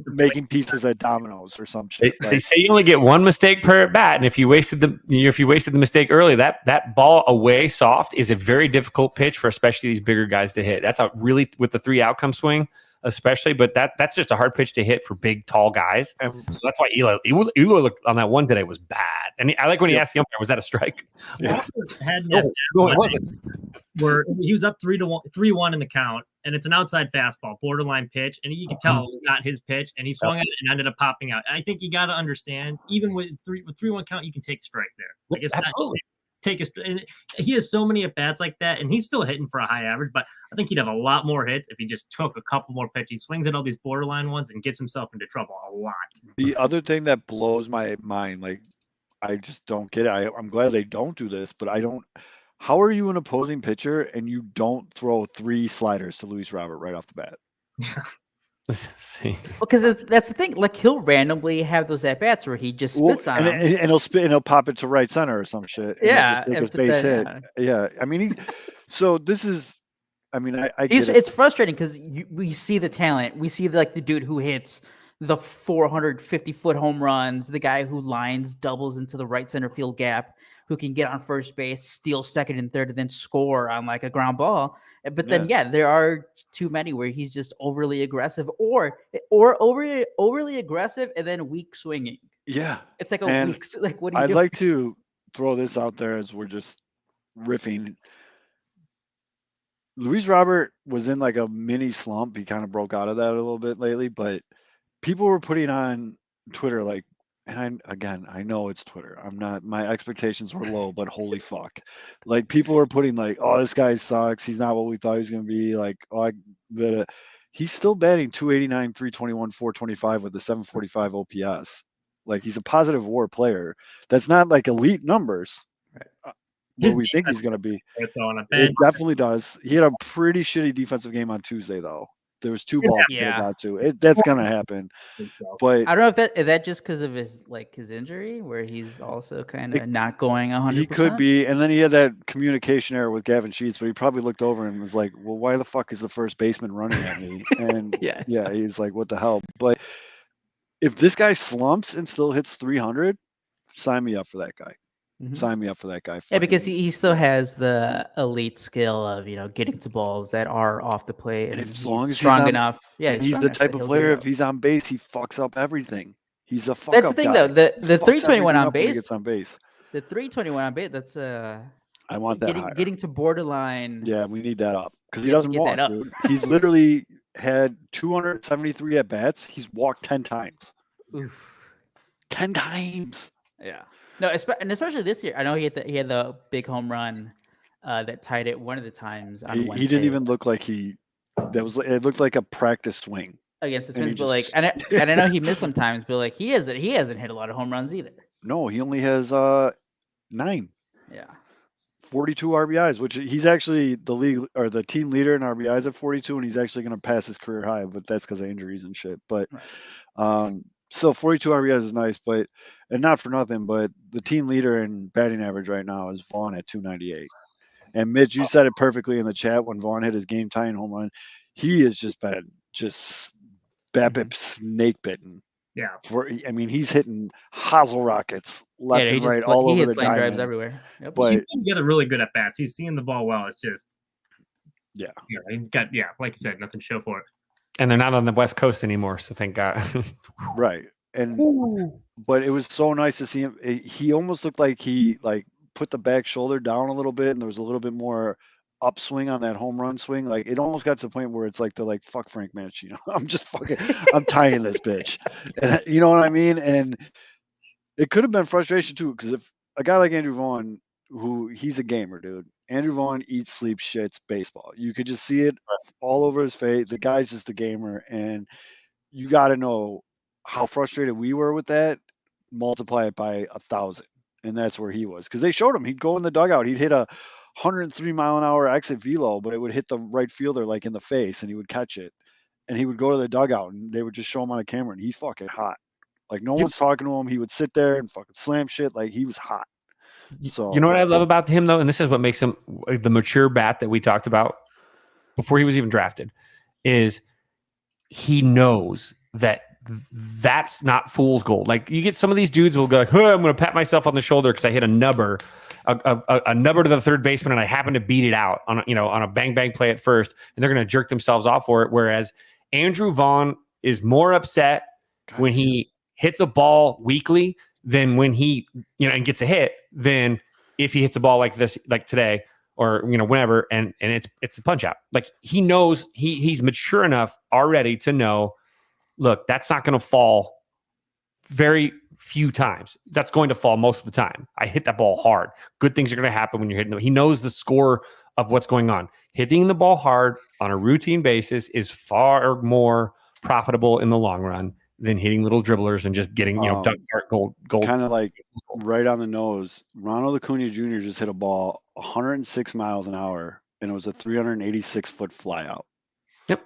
making pieces at dominoes or some shit. They say you only get one mistake per at bat, and if you wasted the mistake early, that ball away soft is a very difficult pitch for especially these bigger guys to hit. That's a really with the 3 outcome swing, especially, but that's just a hard pitch to hit for big, tall guys. So that's why Eli looked on that one today was bad. And I like when he asked the umpire, "Was that a strike?" Yeah. No, it wasn't. Where he was up 3-1 in the count, and it's an outside fastball, borderline pitch, and you can tell it's not his pitch, and he swung at it and ended up popping out. I think you got to understand, even with 3-1 count, you can take a strike there. Like, it's absolutely. He has so many at bats like that, and he's still hitting for a high average, but I think he'd have a lot more hits if he just took a couple more pitches. He swings at all these borderline ones and gets himself into trouble a lot. The other thing that blows my mind, like, I just don't get it. I'm glad they don't do this, but I don't. How are you an opposing pitcher and you don't throw 3 sliders to Luis Robert right off the bat? Because that's the thing. Like, he'll randomly have those at bats where he just spits on and he'll spit and he'll pop it to right center or some shit. Yeah, and just base hit. Yeah, I mean, so this is. I mean, I get it's frustrating because we see the talent. We see like the dude who hits the 450-foot home runs, the guy who lines doubles into the right center field gap, who can get on first base, steal second and third, and then score on like a ground ball. But then, there are too many where he's just overly aggressive or overly aggressive and then weak swinging. Yeah, it's like a weak. Like, what do you? I'd like to throw this out there as we're just riffing. Luis Robert was in like a mini slump. He kind of broke out of that a little bit lately, but people were putting on Twitter like, and I know it's Twitter. My expectations were low, but holy fuck. Like, people were putting like, oh, this guy sucks. He's not what we thought he was going to be. Like, he's still batting 289, 321, 425 with a 745 OPS. Like, he's a positive WAR player. That's not like elite numbers. Right. What we think he's going to be. It definitely does. He had a pretty shitty defensive game on Tuesday, though. There was 2 balls he got to. That's going to happen. But I don't know if that just because of his injury, where he's also kind of not going 100%. He could be, and then he had that communication error with Gavin Sheets, but he probably looked over and was like, "Well, why the fuck is the first baseman running at me?" And he's like, "What the hell?" But if this guy slumps and still hits 300, sign me up for that guy. Mm-hmm. Sign me up for that guy. Yeah, because he still has the elite skill of getting to balls that are off the plate, and as long as strong enough. Yeah, he's the type of player. If he's on base, he fucks up everything. He's a fuck That's up the thing, guy. though. The 321 on base. Gets on base. The 321 on base. That's I want that getting to borderline. Yeah, we need that up because he doesn't walk, dude. He's literally had 273 at bats. He's walked 10 times. Oof. 10 times. Yeah. No, and especially this year. I know he had the big home run that tied it one of the times on Wednesday. He didn't even look like it looked like a practice swing against the Twins. But like, and I know he missed sometimes, but like he hasn't hit a lot of home runs either. No, he only has 9. Yeah. 42 RBIs, which he's actually the league or the team leader in RBIs at 42, and he's actually going to pass his career high, but that's because of injuries and shit. But so 42 RBIs is nice, but and not for nothing, but the team leader in batting average right now is Vaughn at 298. And Mitch, you said it perfectly in the chat when Vaughn hit his game tying home run. He has just been BABIP snake bitten. Yeah. He's hitting hosel rockets left and right all over the diamond. Drives everywhere. Yep. But he's getting together really good at bats. He's seeing the ball well. It's just Yeah. He's got like you said, nothing to show for it. And they're not on the West Coast anymore, so thank God. Right. But it was so nice to see him. He almost looked like he put the back shoulder down a little bit, and there was a little bit more upswing on that home run swing. Like it almost got to the point where it's like they're like, fuck Frank Mancino. I'm tying this bitch. And you know what I mean? And it could have been frustration too, because if a guy like Andrew Vaughn, he's a gamer, dude. Andrew Vaughn eats, sleeps, shits baseball. You could just see it all over his face. The guy's just a gamer, and you got to know how frustrated we were with that. Multiply it by 1,000, and that's where he was. Because they showed him he'd go in the dugout, he'd hit a 103-mile-an-hour exit velo, but it would hit the right fielder like in the face, and he would catch it, and he would go to the dugout, and they would just show him on the camera, and he's fucking hot. Like no one's talking to him. He would sit there and fucking slam shit. Like he was hot. So you know what I love about him though, and this is what makes him the mature bat that we talked about before he was even drafted, is he knows that that's not fool's gold. Like you get some of these dudes will go, like, I'm going to pat myself on the shoulder because I hit a nubber, a nubber to the third baseman, and I happen to beat it out on a bang bang play at first, and they're going to jerk themselves off for it. Whereas Andrew Vaughn is more upset when he hits a ball weakly than when he and gets a hit than if he hits a ball like this, like today, or whenever, and it's a punch out. Like he knows he's mature enough already to know, look, that's not going to fall very few times. That's going to fall most of the time. I hit that ball hard. Good things are going to happen when you're hitting them. He knows the score of what's going on. Hitting the ball hard on a routine basis is far more profitable in the long run than hitting little dribblers and just getting gold. Kind of like right on the nose. Ronald Acuna Jr. just hit a ball 106 miles an hour, and it was a 386-foot flyout. Yep.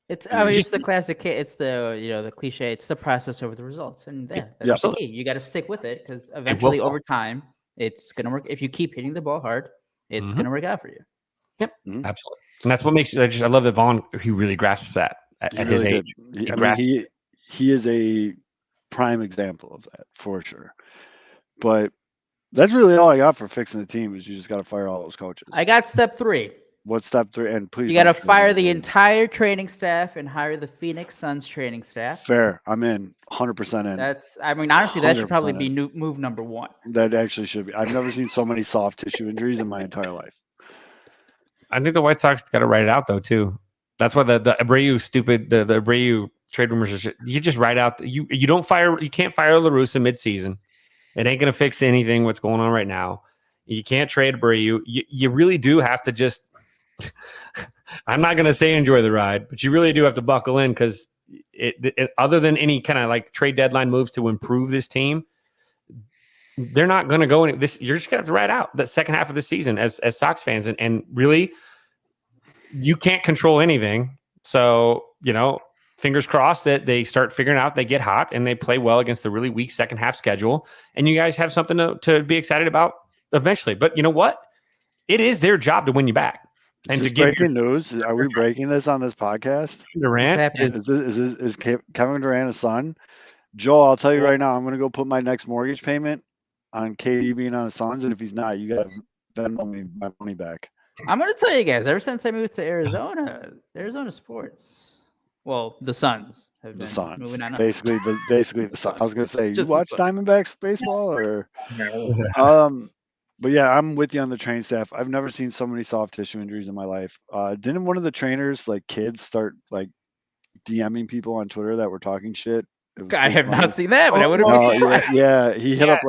It's the classic. It's the cliche. It's the process over the results, and that's the key. You got to stick with it because eventually, over time, it's gonna work. If you keep hitting the ball hard, it's gonna work out for you. Yep, absolutely. And that's what makes I love that Vaughn. He really grasps that at his age. He is a prime example of that for sure. But that's really all I got for fixing the team is you just got to fire all those coaches. I got step 3. What's step 3? And please, you got to fire the entire training staff and hire the Phoenix Suns training staff. Fair. I'm in 100% in. Honestly, that should probably be move number 1. That actually should be. I've never seen so many soft tissue injuries in my entire life. I think the White Sox got to write it out though too. That's why the Abreu the Abreu trade rumors are you just write out you can't fire La Russa midseason. It ain't gonna fix anything what's going on right now. You can't trade Abreu. You really do have to just I'm not gonna say enjoy the ride, but you really do have to buckle in because it other than any kind of like trade deadline moves to improve this team, they're not gonna go any this. You're just gonna have to ride out the second half of the season as Sox fans, and really you can't control anything. So fingers crossed that they start figuring out, they get hot, and they play well against the really weak second half schedule. And you guys have something to be excited about eventually. But you know what? It is their job to win you back. And to give breaking news. Are we breaking this on this podcast? Durant is Kevin Durant a son? Joe, I'll tell you right now, I'm going to go put my next mortgage payment on KD being on the Suns. And if he's not, you got to Venmo me my money back. I'm going to tell you guys, ever since I moved to Arizona sports. Well, the Suns have been moving on. Basically the Suns. I was gonna say, you watch Diamondbacks baseball or but yeah, I'm with you on the train staff. I've never seen so many soft tissue injuries in my life. Didn't one of the trainers kids start DMing people on Twitter that were talking shit? I have not seen that, but I would have been surprised. Yeah, he hit up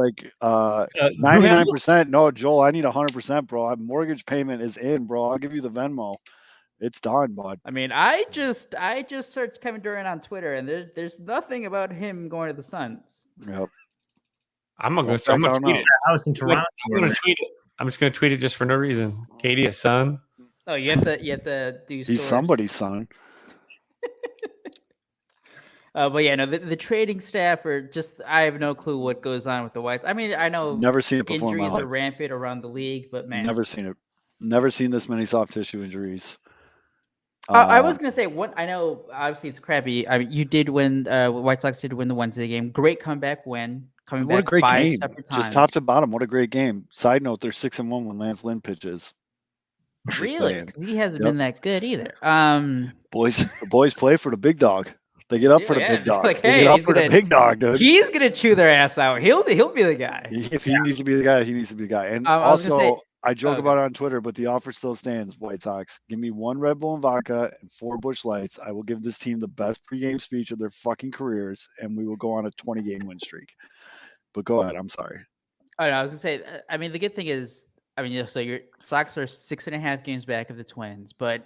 99%. No, Joel, I need 100%, bro. My mortgage payment is in, bro. I'll give you the Venmo. It's done, bud. I mean, I just searched Kevin Durant on Twitter, and there's nothing about him going to the Suns. Yep. I'm gonna tweet it. I was in Toronto. I'm gonna tweet it. I'm just gonna tweet it just for no reason. Katie, a son. Oh, you have to do. He's somebody's son. But yeah, no, the trading staff are just. I have no clue what goes on with the Whites. I mean, I know never seen it before. Injuries are rampant around the league, but man, never seen it. Never seen this many soft tissue injuries. I was gonna say I know obviously it's crappy. I mean, you did win. White Sox did win the Wednesday game. Great comeback win. Coming back 5 separate times. Just top to bottom. What a great game. Side note: they're 6-1 when Lance Lynn pitches. Just Really? saying. Because he hasn't Yep. been that good either. The boys play for the big dog. They get up for the Yeah, big dog. like, They hey, get up he's for the gonna- big dog, dude. He's gonna chew their ass out. He'll be the guy. If he needs to be the guy, he needs to be the guy. And I was gonna say- also, I joke okay. about it on Twitter, but the offer still stands. White Sox, give me 1 Red Bull and vodka and 4 Busch Lights. I will give this team the best pregame speech of their fucking careers, and we will go on a 20-game win streak. But go ahead. I'm sorry. Oh, no, I was gonna say. I mean, the good thing is, so your Sox are 6.5 games back of the Twins, but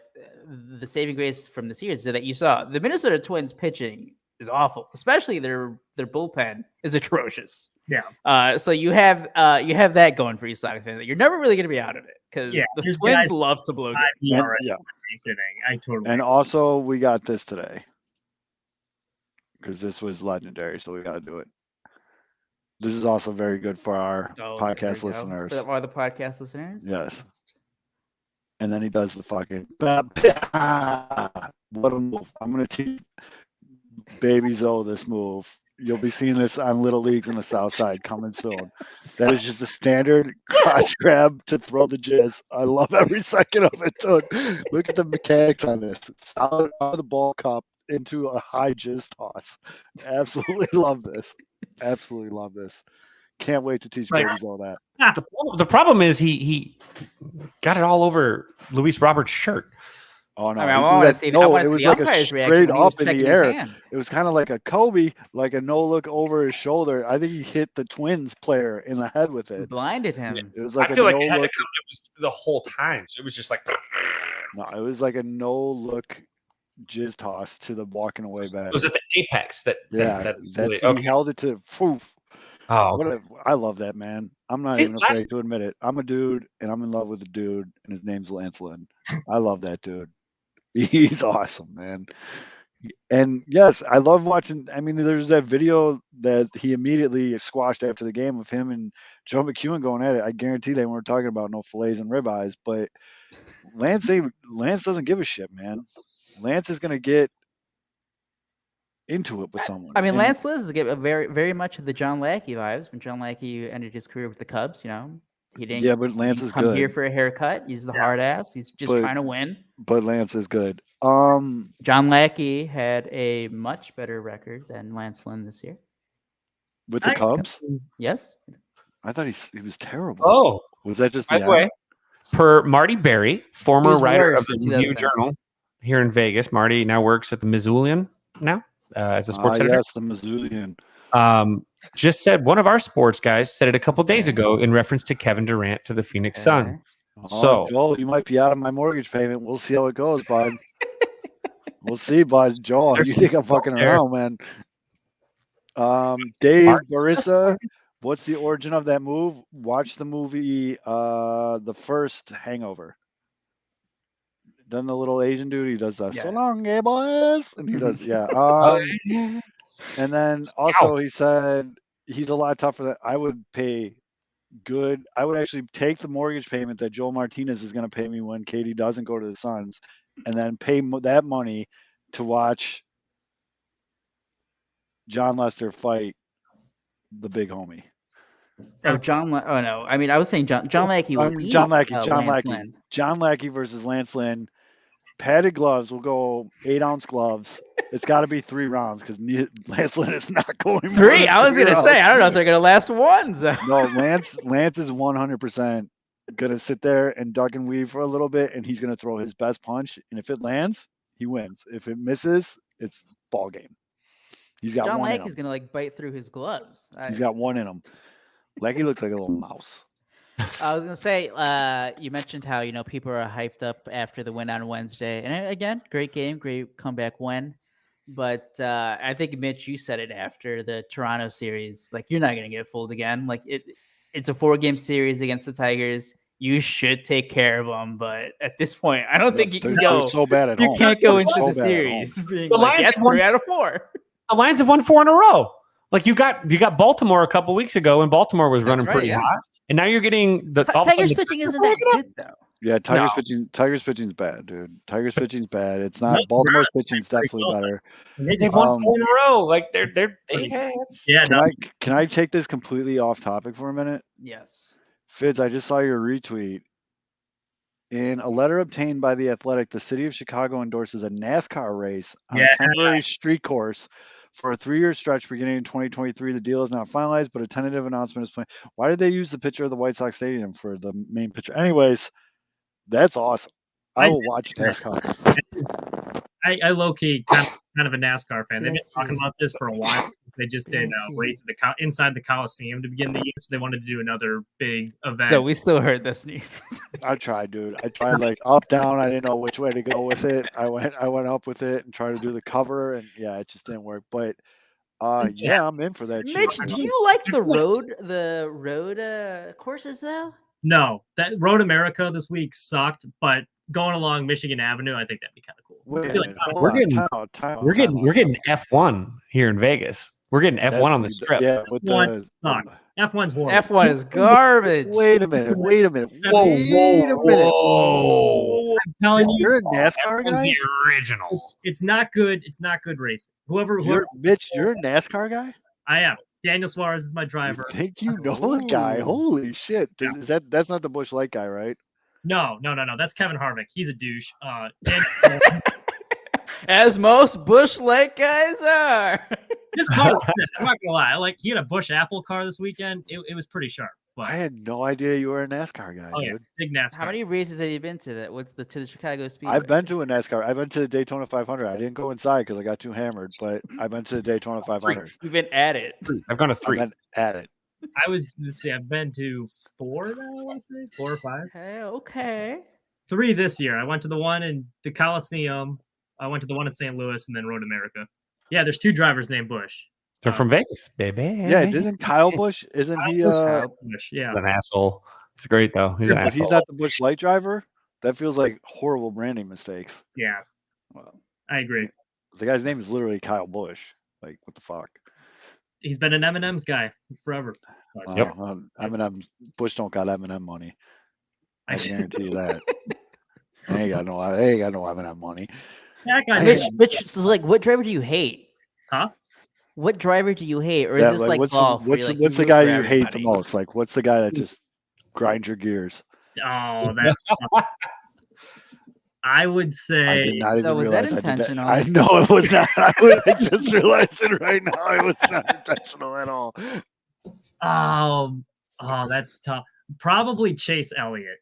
the saving grace from the series that you saw, the Minnesota Twins pitching is awful, especially their bullpen is atrocious. Yeah. So you have that going for you, Sox fans. You're never really gonna be out of it because the these Twins guys- love to blow. Yeah. I totally. And also, we got this today because this was legendary, so we got to do it. This is also very good for our podcast listeners. For the podcast listeners, Yes. And then he does the fucking what a move. I'm gonna teach Baby Zoe this move. You'll be seeing this on Little Leagues in the South Side coming soon. That is just a standard crotch grab to throw the jizz. I love every second of it, dude. Look at the mechanics on this. Solid out of the ball cup into a high jizz toss. Absolutely love this. Absolutely love this. Can't wait to teach Baby Zoe that. The problem is he got it all over Luis Roberts' shirt. Oh no! I mean, I want to see. No, I want it to was see like the a umpire's reaction straight when he was up in checking the his air. hand. It was kind of like a Kobe, like a no look over his shoulder. I think he hit the Twins player in the head with it. Blinded him. It was like I feel a like no it had to look. come. It was the whole time. So it was just like. No, it was like a no look jizz toss to the walking away bat. It was at the apex that. He held it to. Poof. Oh, I love that, man. I'm not even afraid to admit it. I'm a dude, and I'm in love with a dude, and his name's Lance Lynn. I love that dude. He's awesome, man. And yes, I love watching. I mean, there's that video that he immediately squashed after the game of him and Joe McEwen going at it. I guarantee they weren't talking about no fillets and ribeyes, but Lance doesn't give a shit, man. Lance is gonna get into it with someone. I mean, Lance Liz is a very, very much of the John Lackey vibes. When John Lackey ended his career with the Cubs, he didn't. Yeah, but Lance is come good. Here for a haircut. He's the hard ass. He's just trying to win. But Lance is good. John Lackey had a much better record than Lance Lynn this year. With the Cubs? Yes. I thought he was terrible. Oh, was that just by the way? Per Marty Berry, former writer of the Review Journal here in Vegas, Marty now works at the Missoulian as a sports editor. Yes, the Missoulian. Just said one of our sports guys said it a couple days ago in reference to Kevin Durant to the Phoenix Suns. So, Joel, you might be out of my mortgage payment. We'll see how it goes, bud. We'll see, bud. Joel, you think I'm fucking around, man? Dave Barissa, what's the origin of that move? Watch the movie, the first Hangover. Doesn't the little Asian dude? He does that. So long, gay boys, and he does, and then also he said he's a lot tougher than I would pay. Good. I would actually take the mortgage payment that Joel Martinez is going to pay me when Katie doesn't go to the Suns, and then pay that money to watch John Lester fight the big homie. Oh, oh no! I mean, I was saying John Lackey. John Lackey versus Lance Lynn. Padded gloves will go 8-ounce gloves. It's got to be 3 rounds because Lance Lynn is not going 3. I was gonna say I don't know if they're gonna last one. So. No, Lance is 100% gonna sit there and duck and weave for a little bit, and he's gonna throw his best punch. And if it lands, he wins. If it misses, it's ball game. He's got John one. Lackey's gonna bite through his gloves. He's got one in him. Lackey looks like a little mouse. I was gonna say, you mentioned how people are hyped up after the win on Wednesday, and again, great game, great comeback win. But I think Mitch, you said it after the Toronto series, like you're not gonna get fooled again. Like it's a 4-game series against the Tigers. You should take care of them, but at this point, I don't think you can go. So bad at you home. can't go they're into so the series being the like, Lions 3 out of 4. The Lions have won 4 in a row. Like you got Baltimore a couple weeks ago, and Baltimore was running pretty hot. And now you're getting the Tigers pitching isn't that good though. Yeah, Tigers pitching's bad, dude. Tigers pitching's bad. It's not Baltimore's pitching's definitely better. They've won 4 in a row. Like Can I take this completely off topic for a minute? Yes. Fitz, I just saw your retweet. In a letter obtained by The Athletic, the city of Chicago endorses a NASCAR race on Yeah. a temporary street course for a 3-year stretch beginning in 2023. The deal is not finalized, but a tentative announcement is planned. Why did they use the picture of the White Sox Stadium for the main picture? Anyways, that's awesome. I will watch NASCAR. I low-key kind of a NASCAR fan. They've been Bless talking you. about this for a while. They just did Bless a you. race at inside the Coliseum to begin the year, so they wanted to do another big event. So we still heard this news. I tried, dude. I tried like up, down. I didn't know which way to go with it. I went up with it and tried to do the cover, and yeah, it just didn't work. But yeah, I'm in for that Mitch, shit. do you like the road courses though? No, that Road America this week sucked, but going along Michigan Avenue, I think that'd be kind of cool. Wait a I feel like minute. Hold We're on. getting- Time out, time out, We're time getting out. F1 here in Vegas. We're getting F1 on the strip. Yeah, with F1 the sucks. F1's horrible. F1 is garbage. Wait a minute. Wait a minute. Whoa, Wait a minute. whoa. I'm telling you, You're a NASCAR F1's guy? the original. it's not good. It's not good racing. Whoever Mitch, you're a NASCAR guy? I am. Daniel Suarez is my driver. You think you know a guy? Ooh. Holy shit. That's not the Busch Light guy, right? No. That's Kevin Harvick. He's a douche. As most Bush Lake guys are. This car is sick. I'm not gonna lie. He had a Busch Apple car this weekend. It was pretty sharp. But I had no idea you were a NASCAR guy, oh yeah, dude. big NASCAR. How many races have you been to that? To the Chicago Speedway? I've been to a NASCAR. I've been to the Daytona 500. I didn't go inside because I got too hammered, but I've been to the Daytona 500. You've been at it. I've gone to I've 3. been at it. Let's see, I've been to 4 now, I want to say 4 or 5. Okay. 3 this year. I went to the one in the Coliseum. I went to the one in St. Louis and then Road America. Yeah, there's 2 drivers named Bush. They're from Vegas, baby. Yeah, isn't Kyle Busch? Isn't he? Busch, yeah. He's an asshole. He's great though. He's an But asshole. he's not the Busch Light driver. That feels like horrible branding mistakes. Yeah. Well, I agree. The guy's name is literally Kyle Busch. Like, what the fuck? He's been an M&M's guy forever. Yep. Eminem, Bush don't got Eminem money. I guarantee you that. I ain't got no Eminem money. That guy, Mitch, so what driver do you hate? Huh? What driver do you hate, or is Yeah, this like, like what's golf? what's where the, you, what's the root guy for you hate the everybody? most? Like, what's the guy that just grinds your gears? Oh, that's tough. I would I say did not So even was that realize I did that. intentional? I know it was not. I just realized it right now. It was not intentional at all. oh, that's tough. Probably Chase Elliott.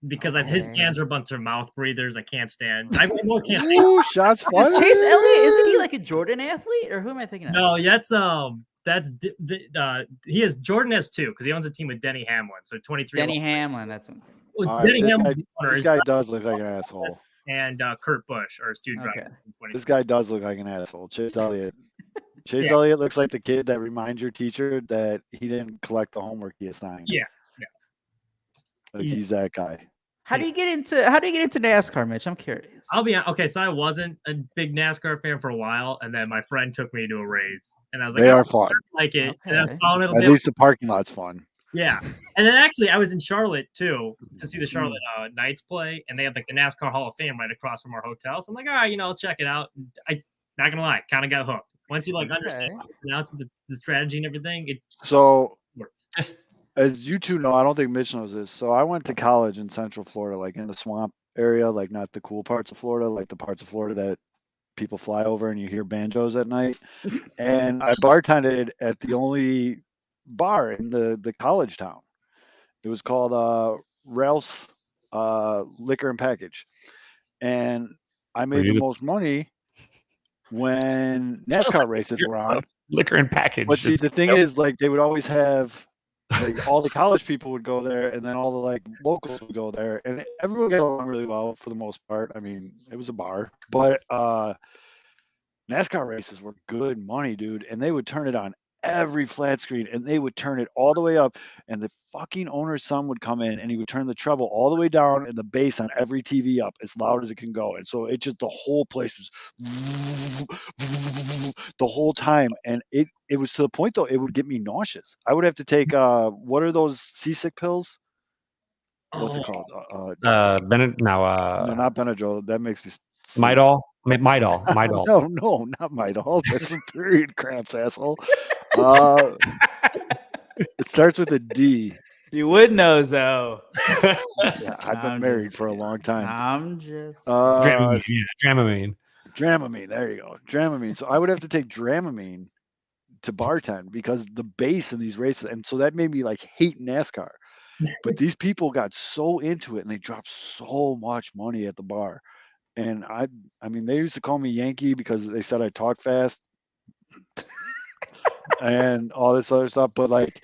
Because his Okay. fans are a bunch of mouth breathers. I can't stand. I more can't stand. Ooh, shots fired. Is Chase Elliott? Isn't he like a Jordan athlete, or who am I thinking of? No, he has Jordan has 2 because he owns a team with Denny Hamlin. So 23. Denny Hamlin. That's one. Well, All right, Denny this Hamlin's guy- the owner. This guy does look like an asshole. And Kurt Busch are his 2 drivers. Okay. in 23. This guy does look like an asshole. Chase Elliott. Chase Yeah. Elliott looks like the kid that reminds your teacher that he didn't collect the homework he assigned. Yeah. Like he's that guy. How do you get into NASCAR, Mitch? I'm curious. I'll be okay. So I wasn't a big NASCAR fan for a while, and then my friend took me to a race, and I was like, They "Oh, are fun. I like it." And I was Okay. following it a At bit. least the parking lot's fun. Yeah, and then actually I was in Charlotte too to see the Charlotte Knights play, and they have like the NASCAR Hall of Fame right across from our hotel. So I'm like, all right, I'll check it out. And I not gonna lie, kind of got hooked once you understand the strategy and everything. So, Just as you two know, I don't think Mitch knows this. So I went to college in Central Florida, like in the swamp area, like not the cool parts of Florida, like the parts of Florida that people fly over and you hear banjos at night. And I bartended at the only bar in the college town. It was called Ralph's Liquor and Package. And I made you the the- most money when NASCAR races were on. liquor and package. But see, the thing is, like, they would always have, like, all the college people would go there, and then all the like locals would go there, and everyone got along really well for the most part. I mean, it was a bar, but NASCAR races were good money, dude, and they would turn it on every flat screen, and they would turn it all the way up, and the fucking owner's son would come in, and he would turn the treble all the way down, and the bass on every TV up as loud as it can go, and so it just the whole place was the whole time, and it was to the point though it would get me nauseous. I would have to take what are those seasick pills? What's it called? no, No, not Benadryl. That makes me sick. Midol. No, not Midol. That's for period cramps, asshole. It starts with a D. You would know, Zoe. Yeah, I've been married for a long time. I'm just Dramamine. Dramamine. There you go. Dramamine. So I would have to take Dramamine to bartend because the base in these races, and so that made me like hate NASCAR. But these people got so into it and they dropped so much money at the bar. And I mean, they used to call me Yankee because they said I talk fast and all this other stuff. But like,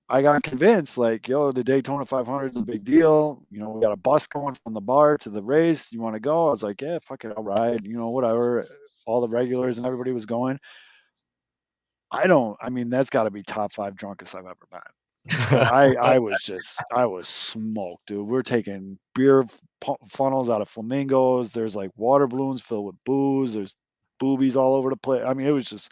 I got convinced, like, yo, the Daytona 500 is a big deal. You know, we got a bus going from the bar to the race. You want to go? I was like, yeah, fuck it, I'll ride. You know, whatever. All the regulars and everybody was going. I mean, that's got to be top 5 drunkest I've ever been. I was smoked, dude. We're taking beer funnels out of flamingos. There's like water balloons filled with booze. There's boobies all over the place. I mean, it was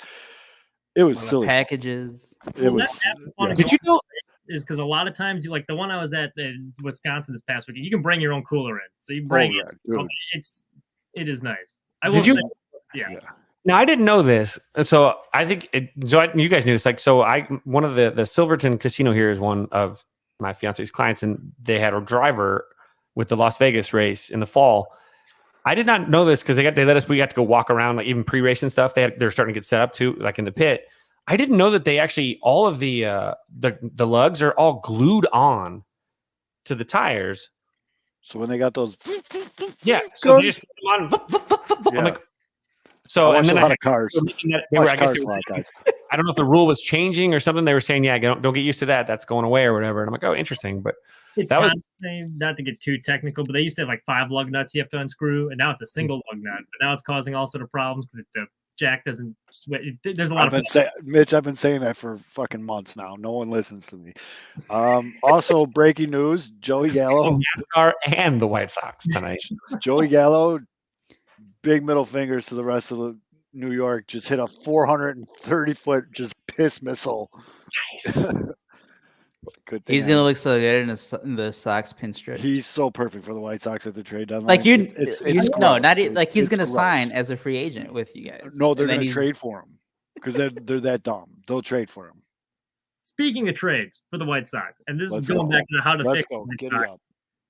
silly. Packages. It was. Yeah. Did you know? Is because a lot of times you like the one I was at in Wisconsin this past weekend. You can bring your own cooler in, so you bring it. Dude. It is nice. Yeah. Now I didn't know this, and so I think you guys knew this. Like, so one of the Silverton Casino here is one of my fiance's clients, and they had a driver with the Las Vegas race in the fall. I did not know this because we got to go walk around, like even pre-race and stuff. They're starting to get set up too, like in the pit. I didn't know that they actually all of the lugs are all glued on to the tires. So when they got those, yeah, so they just put them on. I'm like, so and then a lot of cars. Guys. I don't know if the rule was changing or something. They were saying, yeah, don't get used to that. That's going away or whatever. And I'm like, oh, interesting. But it's not to get too technical, but they used to have like 5 lug nuts you have to unscrew, and now it's a single lug nut. But now it's causing all sort of problems because if the jack doesn't there's a lot Mitch, I've been saying that for fucking months now. No one listens to me. Also, breaking news: Joey Gallo, NASCAR and the White Sox tonight. Joey Gallo, big middle fingers to the rest of the New York. Just hit a 430-foot just piss missile. Nice. Good thing he's gonna look so good in the Sox pinstripe. He's so perfect for the White Sox at the trade deadline. Like he's gonna gross. Sign as a free agent with you guys. No, they're gonna trade for him because they're that dumb. They'll trade for him. Speaking of trades for the White Sox, and this is going back to how to fix the Get White Sox.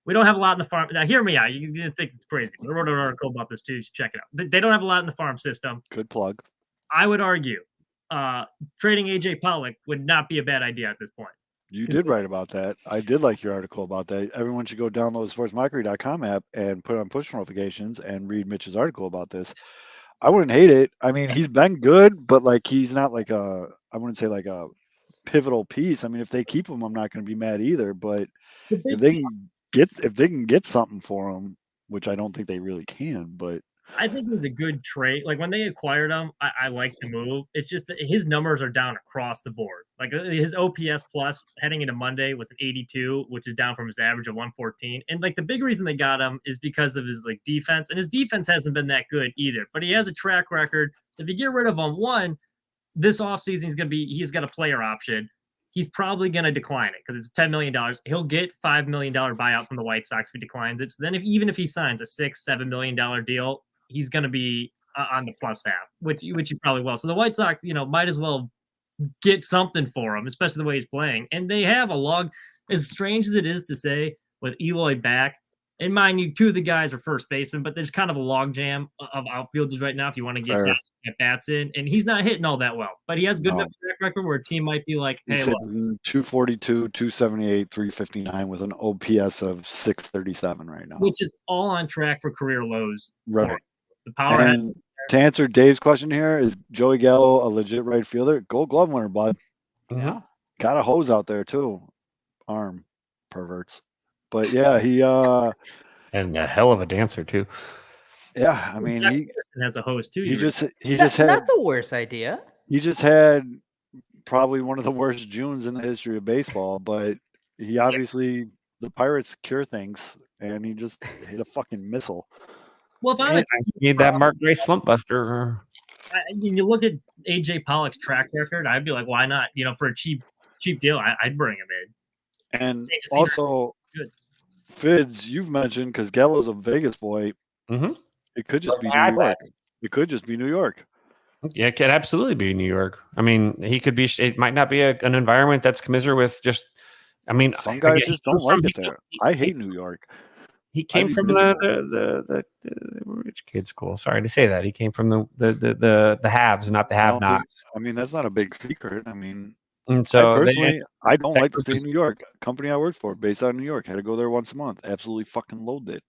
We don't have a lot in the farm. Now, hear me out. You're going to think it's crazy. I wrote an article about this too. Check it out. They don't have a lot in the farm system. Good plug. I would argue trading A.J. Pollock would not be a bad idea at this point. You did write about that. I did like your article about that. Everyone should go download the sportsmockery.com app and put on push notifications and read Mitch's article about this. I wouldn't hate it. I mean, he's been good, but like he's not like I wouldn't say like a pivotal piece. I mean, if they keep him, I'm not going to be mad either. But if they can get something for him, which I don't think they really can, but I think it was a good trade. Like when they acquired him, I like the move. It's just that his numbers are down across the board. Like his OPS plus heading into Monday was an 82, which is down from his average of 114. And like the big reason they got him is because of his like defense, and his defense hasn't been that good either. But he has a track record. If you get rid of him, this offseason he's got a player option. He's probably going to decline it because it's $10 million. He'll get $5 million buyout from the White Sox if he declines it. So then even if he signs a $6-7 million deal, he's going to be on the plus half, which he probably will. So the White Sox, might as well get something for him, especially the way he's playing. And they have a log, as strange as it is to say, with Eloy back. And mind you, 2 of the guys are first basemen, but there's kind of a log jam of outfielders right now if you want to get bats in. And he's not hitting all that well, but he has good enough track record where a team might be like, hey, look. 242, 278, 359 with an OPS of 637 right now. Which is all on track for career lows. Right. The power. And to answer Dave's question here, is Joey Gallo a legit right fielder? Gold Glove winner, bud. Yeah. Got a hose out there too. Arm perverts. But yeah, he and a hell of a dancer too. Yeah, I mean he has a hose too. He just had not the worst idea. He just had probably one of the worst Junes in the history of baseball, but he obviously the Pirates cure things, and he just hit a fucking missile. Well, if I need that Mark Gray slump buster. You look at AJ Pollock's track record, I'd be like, why not? For a cheap deal, I'd bring him in. And also, Fids, you've mentioned because Gallo's a Vegas boy. Mm-hmm. It could just be New York. It could just be New York. Yeah, it could absolutely be New York. I mean, he could be. It might not be an environment that's commiserate with just I mean, some guys again, just don't like it there. I hate New York. He came from the rich kid school. Sorry to say that. He came from the haves, not the have-nots. I mean, that's not a big secret. I mean, And so I don't like to stay in New York. Company I worked for, based out of New York, had to go there once a month. Absolutely fucking loathed it.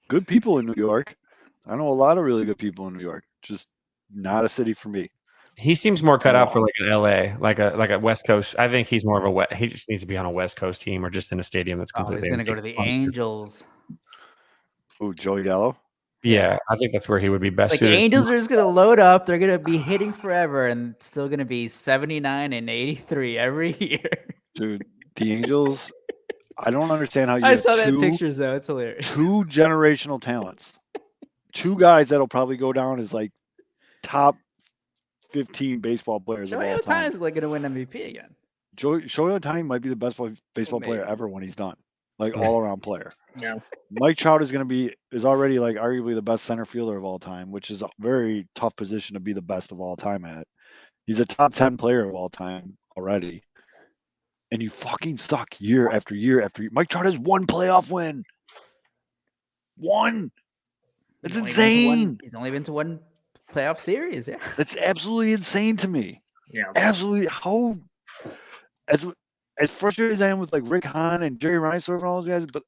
Good people in New York. I know a lot of really good people in New York. Just not a city for me. He seems more cut out for like an LA, like a West Coast. I think he's more of he just needs to be on a West Coast team or just in a stadium that's completely. He's going to go to the Angels. Oh, Joey Gallo? Yeah, I think that's where he would be best. Like the Angels are just going to load up. They're going to be hitting forever and still going to be 79 and 83 every year. Dude, the Angels, I don't understand how you I saw that pictures though. It's hilarious. 2 generational talents. 2 guys that'll probably go down as like top 15 baseball players of all time. Shohei Ohtani's like going to win MVP again. Shohei Ohtani might be the best baseball player ever when he's done. Like all around player. Yeah. Mike Trout is already like arguably the best center fielder of all time, which is a very tough position to be the best of all time at. He's a top 10 player of all time already. And you fucking suck year after year after year. Mike Trout has 1 playoff win. 1. That's insane. He's only been to 1 playoff series. Yeah. That's absolutely insane to me. Yeah. Absolutely. How as frustrated as I am with like Rick Hahn and Jerry Reinsdorf and all those guys, but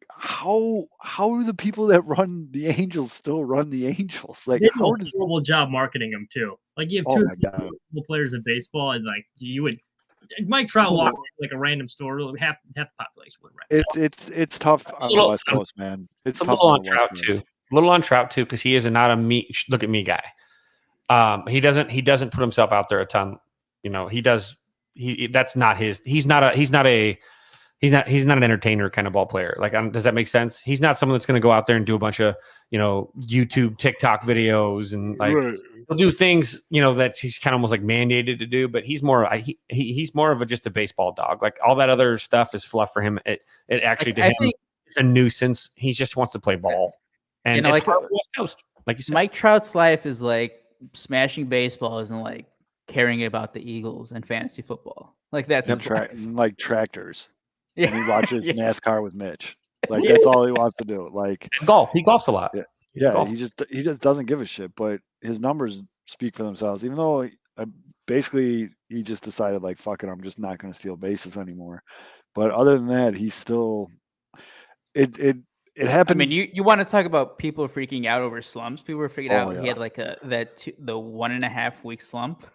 how do the people that run the Angels still run the Angels? Like, they do a horrible job marketing them too. Like you have 2 players in baseball, and like you would Mike Trout walk like a random store, half the population would. Right. It's tough on the West Coast, man. It's tough a little on Trout too. A little on Trout too, because he is not a me look at me guy. He doesn't put himself out there a ton. You know, he does. That's not his. He's not an entertainer kind of ball player. Like, does that make sense? He's not someone that's going to go out there and do a bunch of, YouTube, TikTok videos and like he'll do things, that he's kind of almost like mandated to do. But he's more, he's more of just a baseball dog. Like all that other stuff is fluff for him. It actually to him, it's a nuisance. He just wants to play ball. And it's hard for West Coast, like you said. Mike Trout's life is like smashing baseballs and like caring about the Eagles and fantasy football. Like that's like tractors. Yeah. And he watches NASCAR with Mitch. Like that's all he wants to do. Like golf. He golfs a lot. Yeah. He just doesn't give a shit. But his numbers speak for themselves. Even though basically he just decided like fuck it, I'm just not going to steal bases anymore. But other than that, he's still it happened. I mean, you want to talk about people freaking out over slumps? People were freaking out. Yeah. He had like the 1.5 week slump.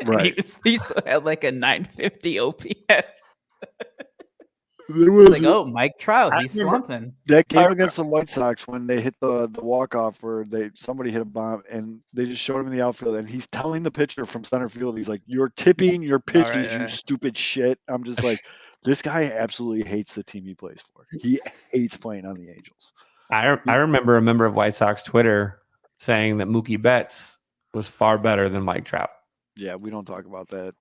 Right. he still had like a 950 OPS. Like, oh, Mike Trout, he's slumping. That game against the White Sox when they hit the walk-off where somebody hit a bomb and they just showed him in the outfield and he's telling the pitcher from center field, he's like, you're tipping your pitches, you stupid shit. I'm just like, this guy absolutely hates the team he plays for. He hates playing on the Angels. I remember a member of White Sox Twitter saying that Mookie Betts was far better than Mike Trout. Yeah, we don't talk about that.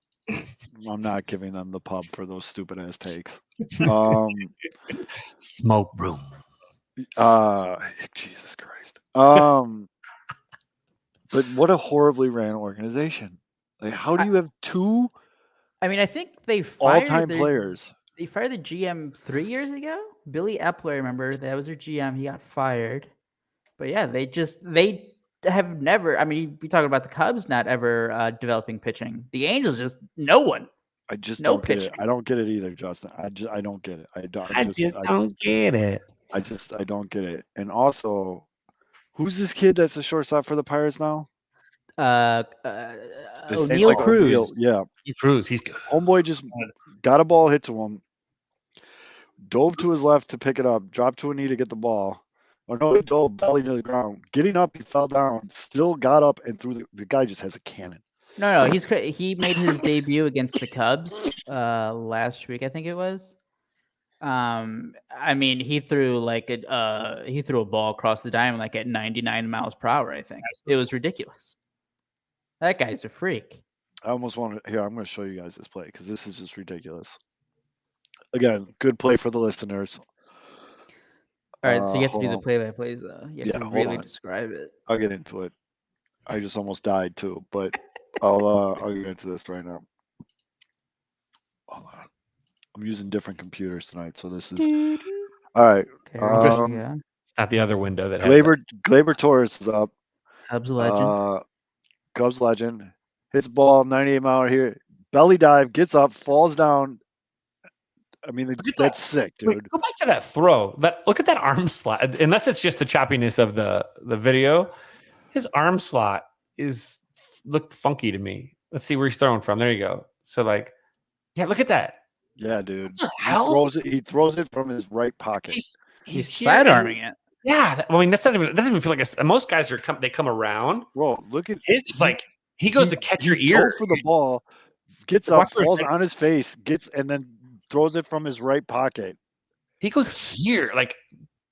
I'm not giving them the pub for those stupid ass takes. Smoke room. Jesus Christ. But what a horribly ran organization. Like, how do you have 2? I mean, I think they fired all-time players. They fired the GM 3 years ago. Billy Epler, remember, that was their GM. He got fired. But yeah, they have never. I mean, we talk about the Cubs not ever developing pitching. The Angels just no one. I just don't get it. I don't get it either, Justin. I don't get it. I don't get it. I don't get it. And also, who's this kid that's the shortstop for the Pirates now? Neil Cruz. Yeah, Cruz. He's good. Homeboy just got a ball hit to him, dove to his left to pick it up, dropped to a knee to get the ball. Oh no, he dove belly to the ground. Getting up, he fell down, still got up and threw the guy just has a cannon. No, he made his debut against the Cubs last week, I think it was. I mean, he threw a ball across the diamond like at 99 miles per hour, I think. It was ridiculous. That guy's a freak. I almost want to I'm going to show you guys this play because this is just ridiculous. Again, good play for the listeners. All right, so you have to do the play-by-plays, though. You have to really describe it. I'll get into it. I just almost died too, but I'll get into this right now. Hold on. I'm using different computers tonight, so this is all right. Yeah. It's not the other window that had Gleyber Torres is up. Cubs legend. Cubs legend. Hits ball 98 mile here. Belly dive, gets up, falls down. I mean, that's sick, dude. Wait, go back to that throw. Look at that arm slot. Unless it's just the choppiness of the video, his arm slot looked funky to me. Let's see where he's throwing from. There you go. So yeah, look at that. Yeah, dude. He throws it from his right pocket. He's sidearming it. Yeah, I mean that doesn't even feel like most guys they come around. Bro, look at his. Is like he goes to catch your ear for the ball, gets up, falls on his face, and then throws it from his right pocket. He goes here,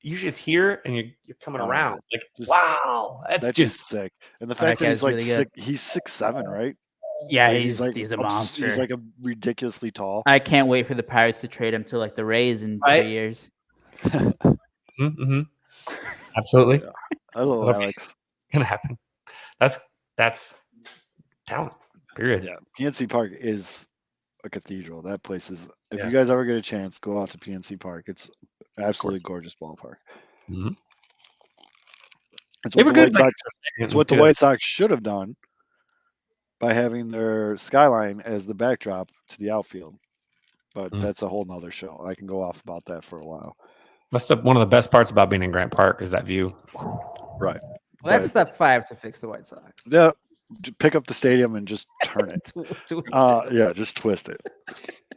usually it's here, and you're coming around. Wow, that's just sick. And the fact that he's really he's 6'7", right? Yeah, he's a monster. He's like a ridiculously tall. I can't wait for the Pirates to trade him to the Rays in 3 years. Mm-hmm. Absolutely. Yeah. I love Alex. Gonna happen. That's talent. Period. Yeah. PNC Park is a cathedral. That place is. If you guys ever get a chance, go out to PNC Park. It's absolutely gorgeous ballpark. Mm-hmm. It's what the White Sox. It's what the White Sox should have done by having their skyline as the backdrop to the outfield. But that's a whole nother show. I can go off about that for a while. That's one of the best parts about being in Grant Park is that view. Right. Well, that's step 5 to fix the White Sox. Yeah. Pick up the stadium and just turn it. Yeah, just twist it.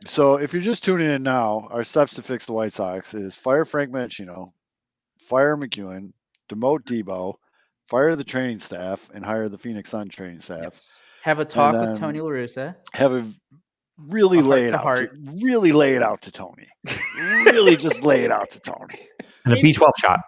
So if you're just tuning in now, our steps to fix the White Sox is fire Frank Mancino, fire McEwen, demote Debo, fire the training staff, and hire the Phoenix Sun training staff. Yes. Have a talk with Tony La Russa. Have a really lay it out. Really lay it out to Tony. Really just lay it out to Tony. And a B12 shot.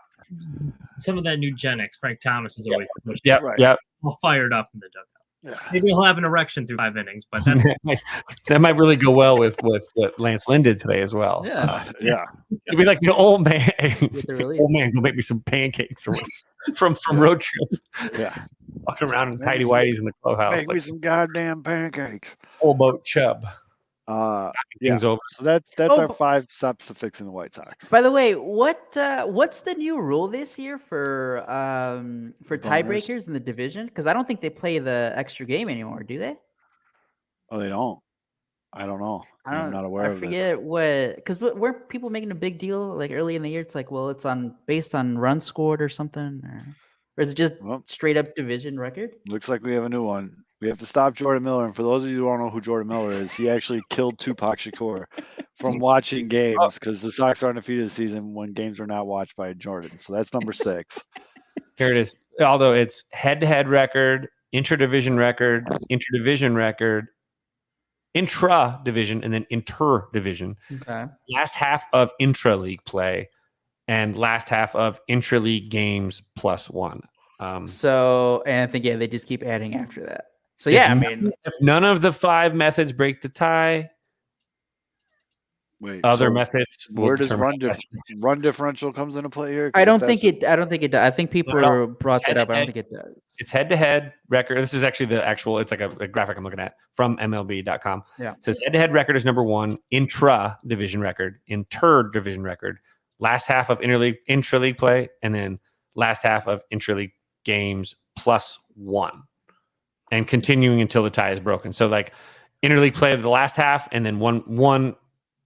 Some of that Nugenics, Frank Thomas is always pushed. Yeah, right. Yeah. All fired up in the dugout. Yeah. Maybe he'll have an erection through 5 innings, but that might really go well with what Lance Lynn did today as well. Yeah. Yeah. It'd be like the old man. The old man, go make me some pancakes from road trip. Yeah. Walking around in tidy whities in the clubhouse. Make me some goddamn pancakes. Full boat chub. Yeah. Over. So that's our 5 steps to fixing the White Sox. By the way, what's the new rule this year for tiebreakers in the division? Because I don't think they play the extra game anymore, do they? Oh, they don't. I don't know. I'm not aware of this. I forget what, because weren't people making a big deal early in the year? It's it's based on runs scored or something, or is it just straight up division record? Looks like we have a new one. We have to stop Jordan Miller. And for those of you who don't know who Jordan Miller is, he actually killed Tupac Shakur from watching games because the Sox are undefeated this season when games are not watched by Jordan. So that's number 6. Here it is. Although it's head-to-head record, intra-division record, interdivision record, intra-division, and then inter-division. Okay. Last half of intra-league play and last half of intra-league games +1. So, and I think, they just keep adding after that. So, if none of the 5 methods break the tie, other methods. Where does run differential comes into play here? I don't think it does. I think people brought that up. I don't think it does. It's head-to-head record. This is actually the actual. It's like a graphic I'm looking at from MLB.com. Yeah. It says head-to-head record is number 1. Intra-division record, inter-division record, last half of intra-league play, and then last half of intra-league games +1. And continuing until the tie is broken. So interleague play of the last half, and then one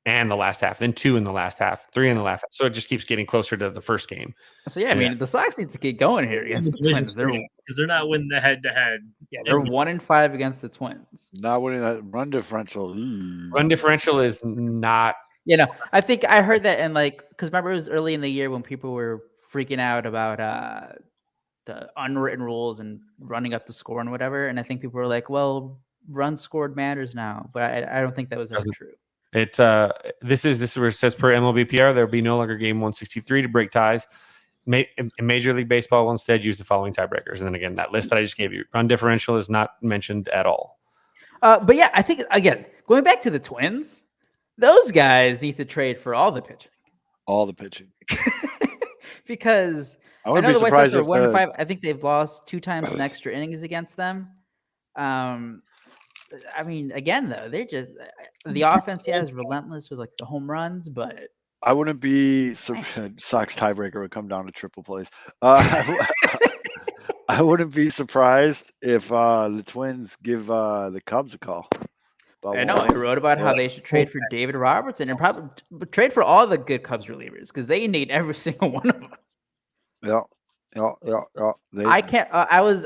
and the last half, then 2 in the last half, 3 in the last half. So it just keeps getting closer to the first game. So the Sox need to get going here against the Twins. Because they're not winning the head-to-head. Yeah, they're 1-5 against the Twins. Not winning that run differential. Run differential is not. I think I heard that, and because remember it was early in the year when people were freaking out about the unwritten rules and running up the score and whatever. And I think people were like, well, runs scored matters now. But I don't think that was ever true. This is where it says per MLBPR, there will be no longer game 163 to break ties. Major League Baseball will instead use the following tiebreakers. And then again, that list that I just gave you, run differential is not mentioned at all. But yeah, I think, again, going back to the Twins, those guys need to trade for all the pitching. All the pitching. Because I know the White Sox are 1-5. I think they've lost 2 times in extra innings against them. I mean, again though, they're just the offense. Yeah, is relentless with like the home runs, but I wouldn't be Sox tiebreaker would come down to triple plays. I wouldn't be surprised if the Twins give the Cubs a call. I know. I wrote about how they should trade for David Robertson and probably trade for all the good Cubs relievers because they need every single one of them. Yeah. I can't. I was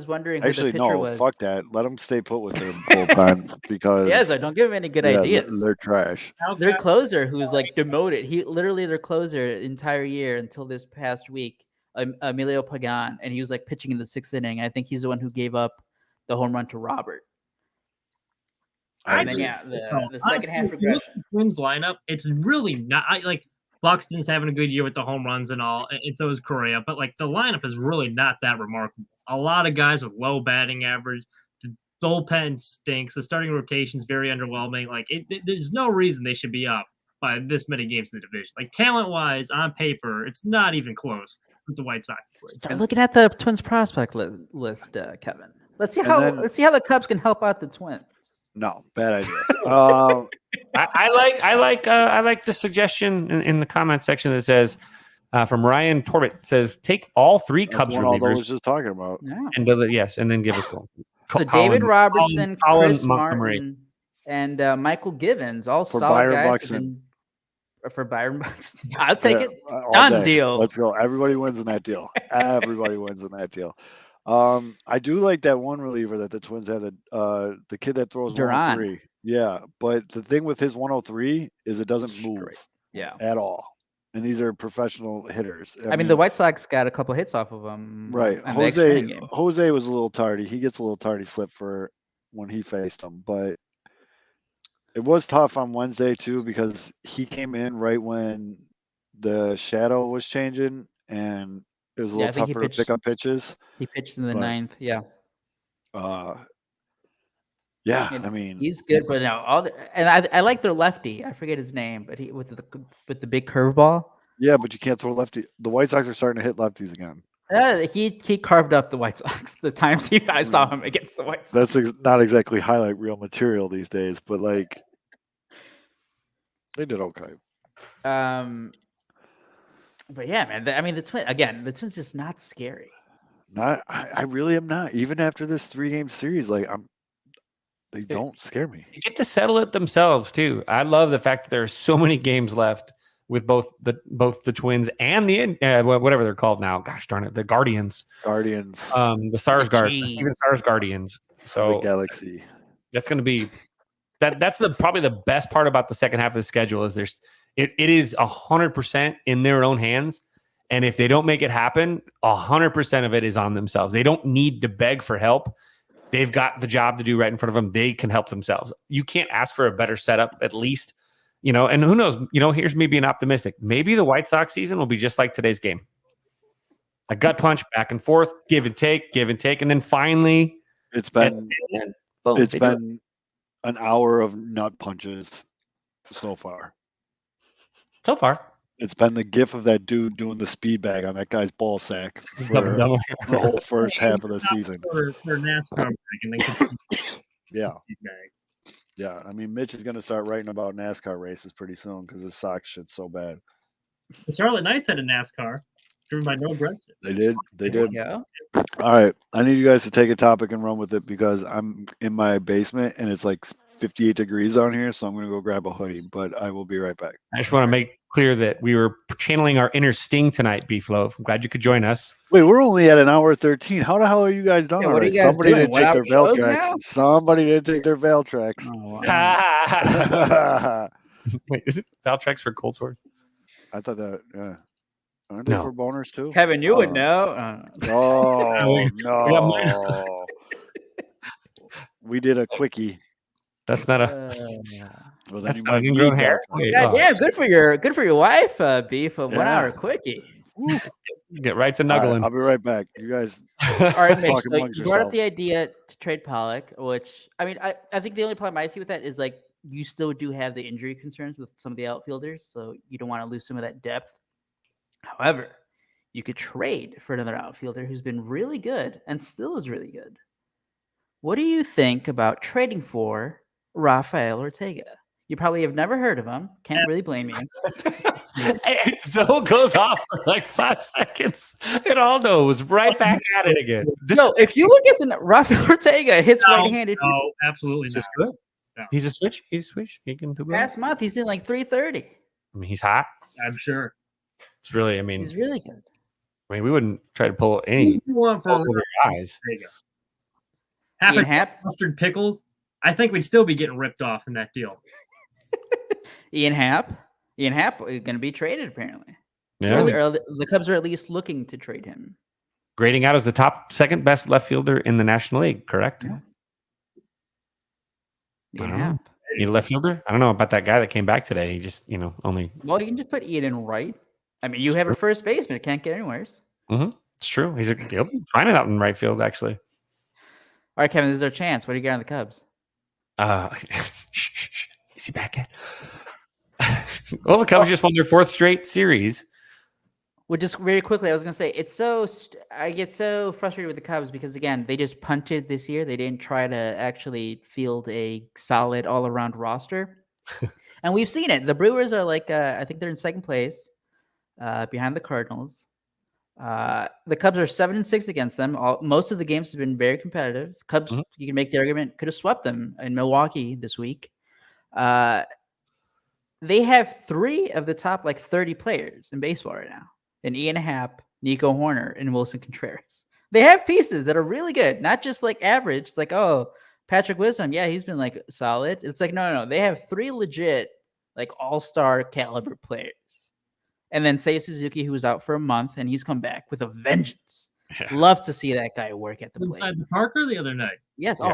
wondering who the pitcher was. Fuck that. Let them stay put with their bullpen because so don't give them any good ideas. They're trash. Their closer, who's like demoted, he literally their closer the entire year until this past week, Emilio Pagan, and he was like pitching in the 6th inning. I think he's the one who gave up the home run to Robert. And then the second half regression. Twins lineup, it's really not like Buxton's having a good year with the home runs and all, and so is Correa. But like the lineup is really not that remarkable. A lot of guys with low batting average. The bullpen stinks. The starting rotation is very underwhelming. Like there's no reason they should be up by this many games in the division. Like talent-wise, on paper, it's not even close with the White Sox. Start looking at the Twins prospect list, Kevin. Let's see how the Cubs can help out the Twins. No, bad idea. I like the suggestion in the comment section that says from Ryan Torbett says take all 3 Cubs relievers. I was just talking about. Yeah. And then give us goal. So David Robertson, Chris Martin, and Michael Givens, all for solid Byron guys. Buxton. For Byron Buxton, I'll take it. Done deal. Let's go. Everybody wins in that deal. Everybody wins in that deal. I do like that one reliever that the Twins had, the kid that throws 103. Yeah, but the thing with his 103 is it doesn't move at all. And these are professional hitters. I mean, the White Sox got a couple hits off of him. Right. Jose was a little tardy. He gets a little tardy slip for when he faced them, but it was tough on Wednesday too because he came in right when the shadow was changing and it was a little tougher to pick up pitches. He pitched in the 9th. Yeah. I mean, he's good, but now I like their lefty. I forget his name, but he with the big curveball. Yeah, but you can't throw lefty. The White Sox are starting to hit lefties again. He carved up the White Sox the times I saw him against the White Sox. That's not exactly highlight reel material these days, but like they did okay. But yeah, man. I mean, the Twins just not scary. I really am not. Even after this 3-game series, they don't scare me. They get to settle it themselves too. I love the fact that there are so many games left with both the Twins and the whatever they're called now. Gosh darn it, the Guardians. The SARS even SARS Guardians. So the Galaxy. That's going to be that's probably the best part about the second half of the schedule is it is 100% in their own hands. And if they don't make it happen, 100% of it is on themselves. They don't need to beg for help. They've got the job to do right in front of them. They can help themselves. You can't ask for a better setup, at least, and who knows, here's me being optimistic. Maybe the White Sox season will be just like today's game. A gut punch, back and forth, give and take. And then finally, it's been an hour of nut punches so far. It's been the gif of that dude doing the speed bag on that guy's ball sack for the whole first half of the season. For NASCAR. Yeah. I mean, Mitch is going to start writing about NASCAR races pretty soon because his Sox shit's so bad. The Charlotte Knights had a NASCAR driven by Noah Gragson. They did. Yeah. All right. I need you guys to take a topic and run with it because I'm in my basement and it's like 58 degrees down here, so I'm going to go grab a hoodie, but I will be right back. I just want to make clear that we were channeling our inner Sting tonight, Beefloaf. I'm glad you could join us. Wait, we're only at an hour 13. How the hell are you guys done already? Somebody didn't take their veil tracks. Somebody didn't take their veil tracks. Oh, wait, is it veil tracks for Cold Sores? I thought that, yeah. Aren't they for boners too? Kevin, you would know. Oh, no. We did a quickie. That's not a. Well, that's not ingrown hair. Yeah, good for your wife, Beef. A 1 hour quickie. Get right to nuggling. Right, I'll be right back. You guys. All right, Mitch, so you brought up the idea to trade Pollock, which I think the only problem I see with that is like you still do have the injury concerns with some of the outfielders, so you don't want to lose some of that depth. However, you could trade for another outfielder who's been really good and still is really good. What do you think about trading for Rafael Ortega? You probably have never heard of him. Can't really blame you. It so goes off for like 5 seconds. It all goes right back at it again. No, if you look at the Rafael Ortega hits right-handed. No, absolutely This not. is good. No. He's a switch. He's a switch. He can do both. Last month he's in like 330. I mean, he's hot. I'm sure. It's really. I mean, He's really good. we wouldn't try to pull any What you want for over your eyes. There you go. Half Ian a Happ. mustard pickles. I think we'd still be getting ripped off in that deal. Ian Happ is going to be traded apparently. Yeah, Or the Cubs are at least looking to trade him. grading out as the second best left fielder in the National League. Correct. Yeah. I Ian don't know. Happ. Need a left fielder? I don't know about that guy that came back today. He just, only. Well, you can just put Ian in right. I mean, you have a first baseman. It can't get anywhere. It's true. He'll be fine out in right field, actually. All right, Kevin, this is our chance. What do you got on the Cubs? Is he back yet? Well, the Cubs just won their 4th straight series. Well, just very quickly, I was going to say, I get so frustrated with the Cubs because, again, they just punted this year. They didn't try to actually field a solid all-around roster. And we've seen it. The Brewers are like, I think they're in second place behind the Cardinals. The Cubs are 7-6 against them. Most of the games have been very competitive. Cubs, you can make the argument, could have swept them in Milwaukee this week. They have 3 of the top 30 players in baseball right now. And Ian Happ, Nico Horner, and Wilson Contreras. They have pieces that are really good, not just average. It's like, oh, Patrick Wisdom, yeah, he's been solid. It's like, no. They have 3 legit all-star caliber players. And then Seiya Suzuki, who was out for a month, and he's come back with a vengeance. Yeah. Love to see that guy work at the inside plate. the Parker the other night. Yes. Yeah.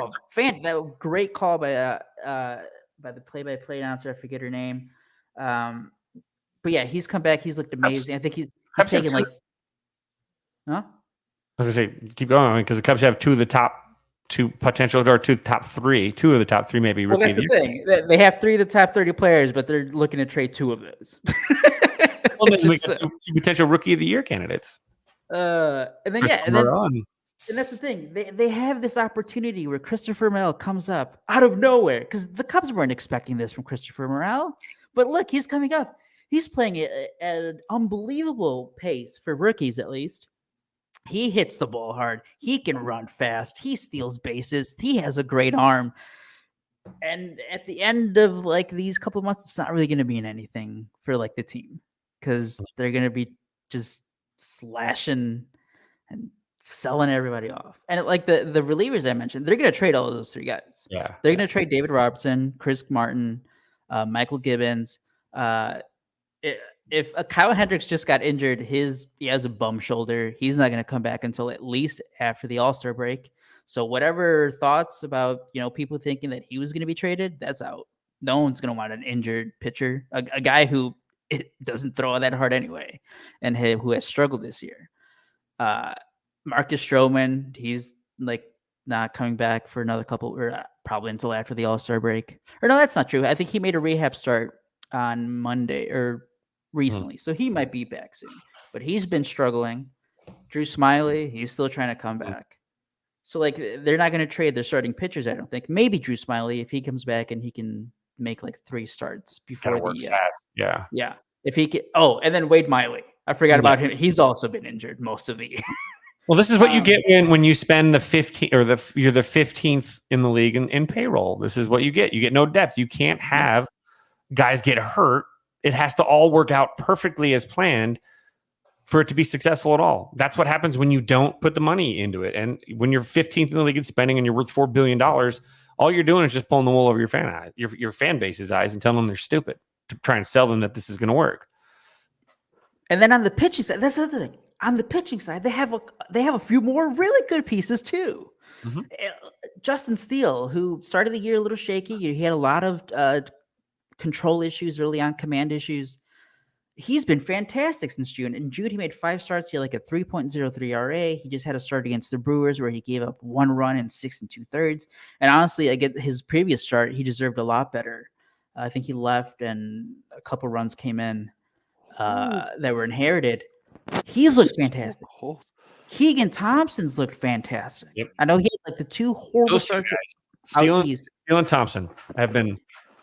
That was great call by the play-by-play announcer. I forget her name. But yeah, he's come back. He's looked amazing. I think he's taking huh? I was gonna say, keep going because the Cubs have 2 of the top 2 potential, or 2 of the top 3. 2 of the top 3 maybe. Well, that's the thing. They have 3 of the top 30 players, but they're looking to trade 2 of those. Well, then we got 2 potential Rookie of the Year candidates. And that's the thing. They have this opportunity where Christopher Morel comes up out of nowhere because the Cubs weren't expecting this from Christopher Morel. But look, he's coming up. He's playing at an unbelievable pace for rookies, at least. He hits the ball hard. He can run fast. He steals bases. He has a great arm. And at the end of these couple of months, it's not really going to mean anything for the team because they're going to be just slashing and selling everybody off. And the relievers I mentioned, they're going to trade all of those 3 guys. Yeah. They're going to trade David Robertson, Chris Martin, Michael Gibbons. If Kyle Hendricks just got injured, he has a bum shoulder. He's not going to come back until at least after the All-Star break. So whatever thoughts about people thinking that he was going to be traded, that's out. No one's going to want an injured pitcher, a guy who doesn't throw that hard anyway, and who has struggled this year. Marcus Stroman, he's not coming back for another couple, or probably until after the All-Star break. Or no, that's not true. I think he made a rehab start on Monday or recently, so he might be back soon. But he's been struggling. Drew Smiley, he's still trying to come back. So they're not going to trade their starting pitchers. I don't think. Maybe Drew Smiley if he comes back and he can make 3 starts before the fast. Yeah. If he can. Oh, and then Wade Miley. I forgot about him. He's also been injured most of the year. Well, this is what you get when you spend the 15 or you're the 15th in the league in payroll. This is what you get. You get no depth. You can't have guys get hurt. It has to all work out perfectly as planned for it to be successful at all. That's what happens when you don't put the money into it. And when you're 15th in the league in spending and you're worth $4 billion, all you're doing is just pulling the wool over your fan base's eyes and telling them they're stupid to try and sell them that this is going to work. And then on the pitching side, that's the other thing. On the pitching side, they have a few more really good pieces too. Mm-hmm. Justin Steele, who started the year a little shaky, he had a lot of control issues early on, command issues. He's been fantastic since June. In June, he made 5 starts. He had a 3.03 ERA. He just had a start against the Brewers where he gave up 1 run in 6 2/3. And honestly, his previous start, he deserved a lot better. I think he left and a couple runs came in that were inherited. He's looked fantastic. Keegan Thompson's looked fantastic. Yep. I know he had like the 2 horrible Those two starts guys, out east. Steele and Thompson, have been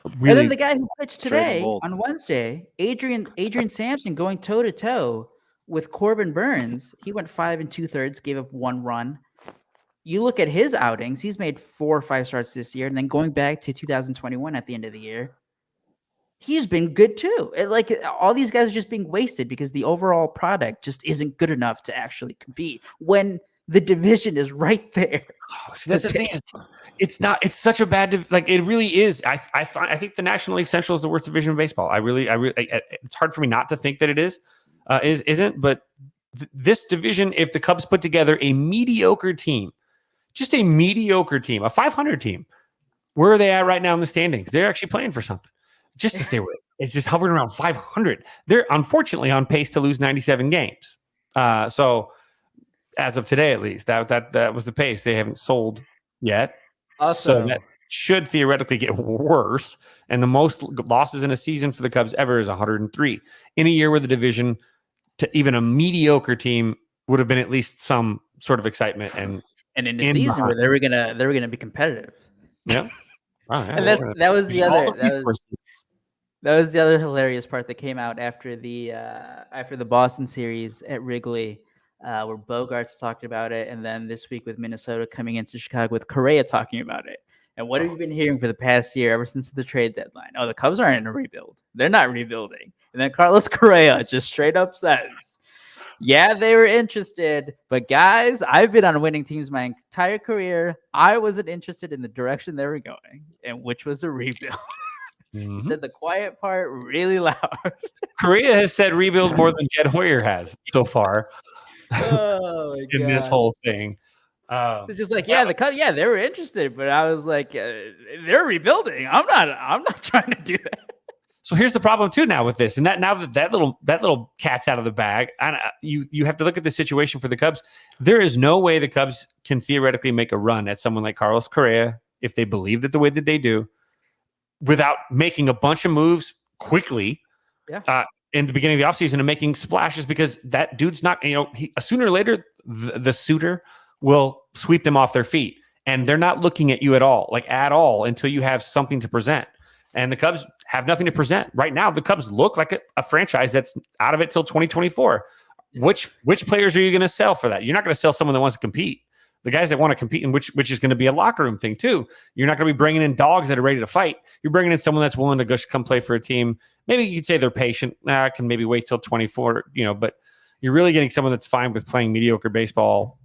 And really. then the guy who pitched Trade 'em today both. on Wednesday, Adrian Sampson, going toe to toe with Corbin Burns. He went 5 2/3, gave up 1 run. You look at his outings; he's made 4 or 5 starts this year, and then going back to 2021 at the end of the year, he's been good too. Like all these guys are just being wasted because the overall product just isn't good enough to actually compete when the division is right there. That's the thing. It's not. It's such a bad. Like it really is. I think the National League Central is the worst division of baseball. I really. It's hard for me not to think that it is. Isn't. But this division, if the Cubs put together a mediocre team, just a mediocre team, a 500 team, where are they at right now in the standings? They're actually playing for something. Just if they were, it's just hovering around 500. They're unfortunately on pace to lose 97 games. So as of today, at least, that was the pace. They haven't sold yet. Also, so that should theoretically get worse. And the most losses in a season for the Cubs ever is 103 in a year where the division, to even a mediocre team, would have been at least some sort of excitement and in a season where they were gonna be competitive. Yeah. Oh, yeah. And that was the other hilarious part that came out after the Boston series at Wrigley, where Bogarts talked about it, and then this week with Minnesota coming into Chicago with Correa talking about it. And what have you been hearing for the past year, ever since the trade deadline? Oh, the Cubs aren't in a rebuild. They're not rebuilding. And then Carlos Correa just straight up says, yeah, they were interested, but guys, I've been on winning teams my entire career. I wasn't interested in the direction they were going, and which was a rebuild. He said the quiet part really loud. Correa has said rebuild more than Jed Hoyer has so far. Oh my in this whole thing. It's just like, yeah, they were interested, but I was like, they're rebuilding. I'm not trying to do that. So here's the problem too now with this, and that little cat's out of the bag. You have to look at the situation for the Cubs. There is no way the Cubs can theoretically make a run at someone like Carlos Correa if they believe that the way that they do, without making a bunch of moves quickly. Yeah. In the beginning of the offseason and making splashes, because that dude's not, sooner or later, the suitor will sweep them off their feet. And they're not looking at you at all, until you have something to present. And the Cubs have nothing to present. Right now, the Cubs look like a franchise that's out of it till 2024. Which players are you going to sell for that? You're not going to sell someone that wants to compete. The guys that want to compete, and which is going to be a locker room thing too. You're not going to be bringing in dogs that are ready to fight. You're bringing in someone that's willing to come play for a team. Maybe you could say they're patient. I can maybe wait till 24, but you're really getting someone that's fine with playing mediocre baseball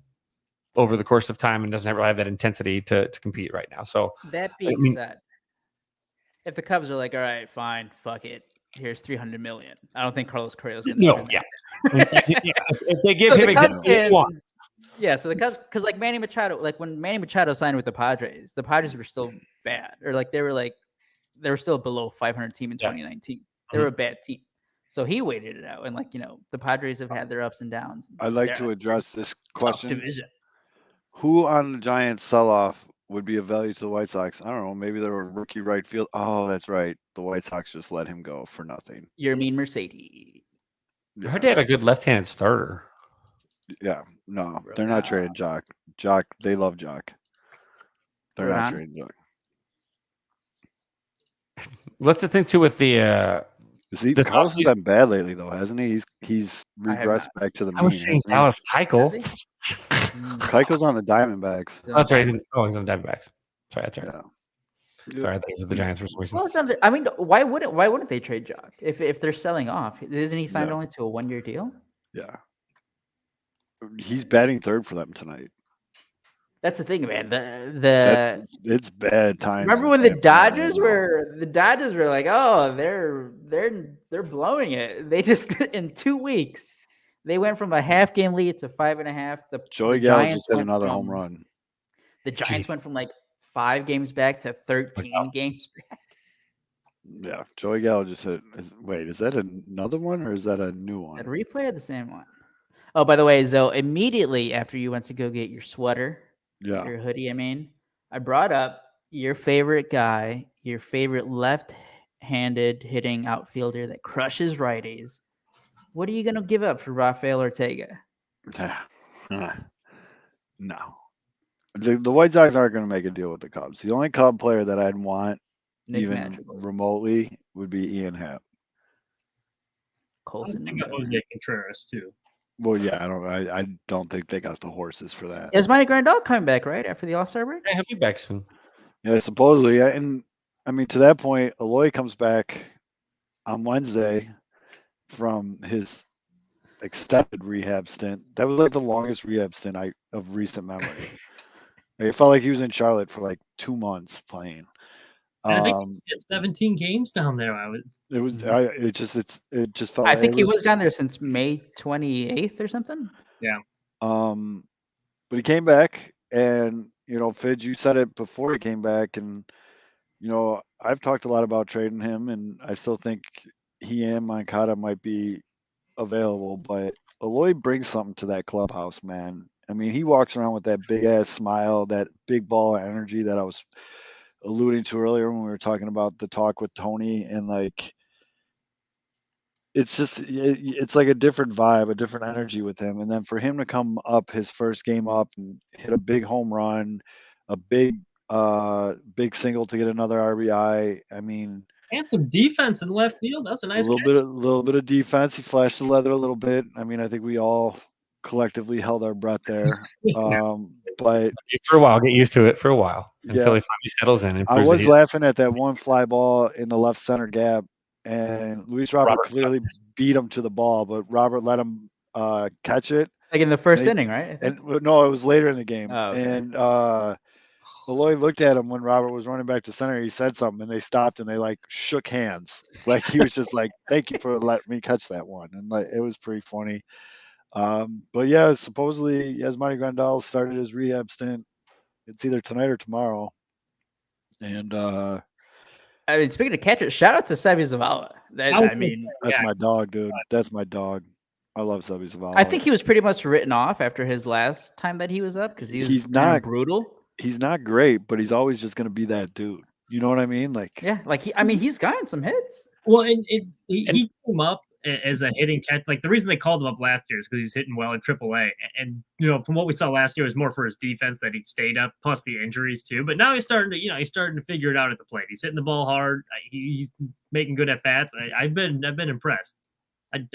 over the course of time and doesn't really have that intensity to compete right now. So that being said, if the Cubs are like, all right, fine, fuck it, here's $300 million, I don't think Carlos Correa is going to. No, yeah. If they give him a wants. Yeah, so the Cubs, because like Manny Machado, like when Manny Machado signed with the Padres were still bad, or they were still a below 500 team in 2019. They were a bad team, so he waited it out, and the Padres have had their ups and downs. I'd like to address this question: division. Who on the Giants sell-off would be of value to the White Sox? I don't know. Maybe they were a rookie right field. Oh, that's right. The White Sox just let him go for nothing. Yermin Mercedes. I heard they had a good left-handed starter. Yeah, no, they're not trading Jock. Jock, they love Jock. They're not trading Jock. What's the thing too with the Carlos has been bad lately though, hasn't he? He's regressed back to the mean. I was saying Dallas Keuchel. Keuchel's on the Diamondbacks. That's right. He's on the Diamondbacks. Sorry, that's right. Yeah. Sorry, I thought it was the Giants for some reason. Well, I mean, why wouldn't they trade Jock if they're selling off? Isn't he signed only to a 1-year deal? Yeah. He's batting third for them tonight. That's the thing, man. It's bad time. Remember when the Dodgers were like, oh, they're blowing it. They just in 2 weeks they went from a half game lead to 5.5. Joey Gallo just hit another home run. The Giants went from 5 games back to 13 games back. Yeah, Joey Gallo just hit. Wait, is that another one or is that a new one? Is that a replay or the same one? Oh, by the way, Zoe, immediately after you went to go get your sweater, your hoodie, I brought up your favorite guy, your favorite left-handed hitting outfielder that crushes righties. What are you going to give up for Rafael Ortega? No. The White Sox aren't going to make a deal with the Cubs. The only Cub player that I'd want, Nick even Madrigal. remotely, would be Ian Happ. I Colson. think of Jose Contreras too. Well, yeah, I don't think they got the horses for that. Is Miley Grandal coming back right after the All-Star break? Yeah, he'll be back soon. Yeah, supposedly. And I mean, to that point, Eloy comes back on Wednesday from his extended rehab stint. That was like the longest rehab stint of recent memory. It felt like he was in Charlotte for like 2 months playing. And I think he had 17 games down there. It just felt. I think he was was down there since May 28th or something. Yeah. But he came back, and Fidge, you said it before he came back, and I've talked a lot about trading him, and I still think he and Moncada might be available, but Eloy brings something to that clubhouse, man. I mean, he walks around with that big ass smile, that big ball of energy that I was alluding to earlier when we were talking about the talk with Tony, and like it's like a different vibe, a different energy with him. And then for him to come up his first game up and hit a big home run, a big single to get another RBI. I mean, and some defense in left field. That's a nice little bit of defense. He flashed the leather a little bit. I mean, I think we all collectively held our breath there. But for a while, get used to it for a while until he finally settles in. I was laughing at that one fly ball in the left center gap, and Luis Robert clearly beat him to the ball, but Robert let him catch it. Like in the first inning, right? And no, it was later in the game. Oh, okay. And Eloy looked at him when Robert was running back to center. He said something, and they stopped and they like shook hands. Like he was just like, "Thank you for letting me catch that one." And like it was pretty funny. But yeah, supposedly Yasmani Grandal started his rehab stint. It's either tonight or tomorrow. And I mean, speaking of catchers, shout out to Sebi Zavala. That's my dog, dude. That's my dog. I love Sebi Zavala. I think he was pretty much written off after his last time that he was up because he's not brutal. He's not great, but he's always just going to be that dude. You know what I mean? Like, yeah, like he's gotten some hits. Well, and he came up as a hitting catch. Like the reason they called him up last year is because he's hitting well in AAA. And from what we saw last year, it was more for his defense that he stayed up, plus the injuries too. But now he's starting to figure it out at the plate. He's hitting the ball hard. He's making good at bats. I've been impressed.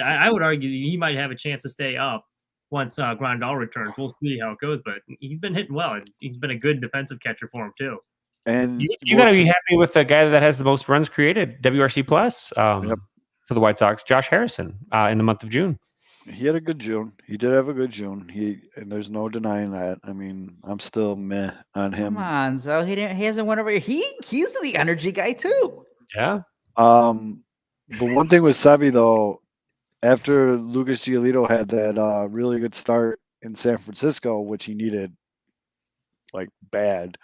I would argue that he might have a chance to stay up once Grandal returns. We'll see how it goes, but he's been hitting well, and he's been a good defensive catcher for him too. And you got to be happy with the guy that has the most runs created, WRC plus, for the White Sox, Josh Harrison, in the month of June. He had a good June. He did have a good June. And there's no denying that. I mean, I'm still meh on him. Come on, so he hasn't won over. He's the energy guy too. Yeah. But one thing with Sebi though, after Lucas Giolito had that really good start in San Francisco, which he needed like bad,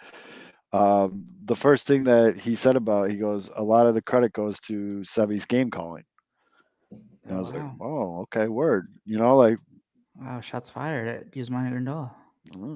the first thing that he said he goes, a lot of the credit goes to Sebi's game calling. And I was like, oh, okay, word. Like, wow, shots fired at Yasmani Grandal.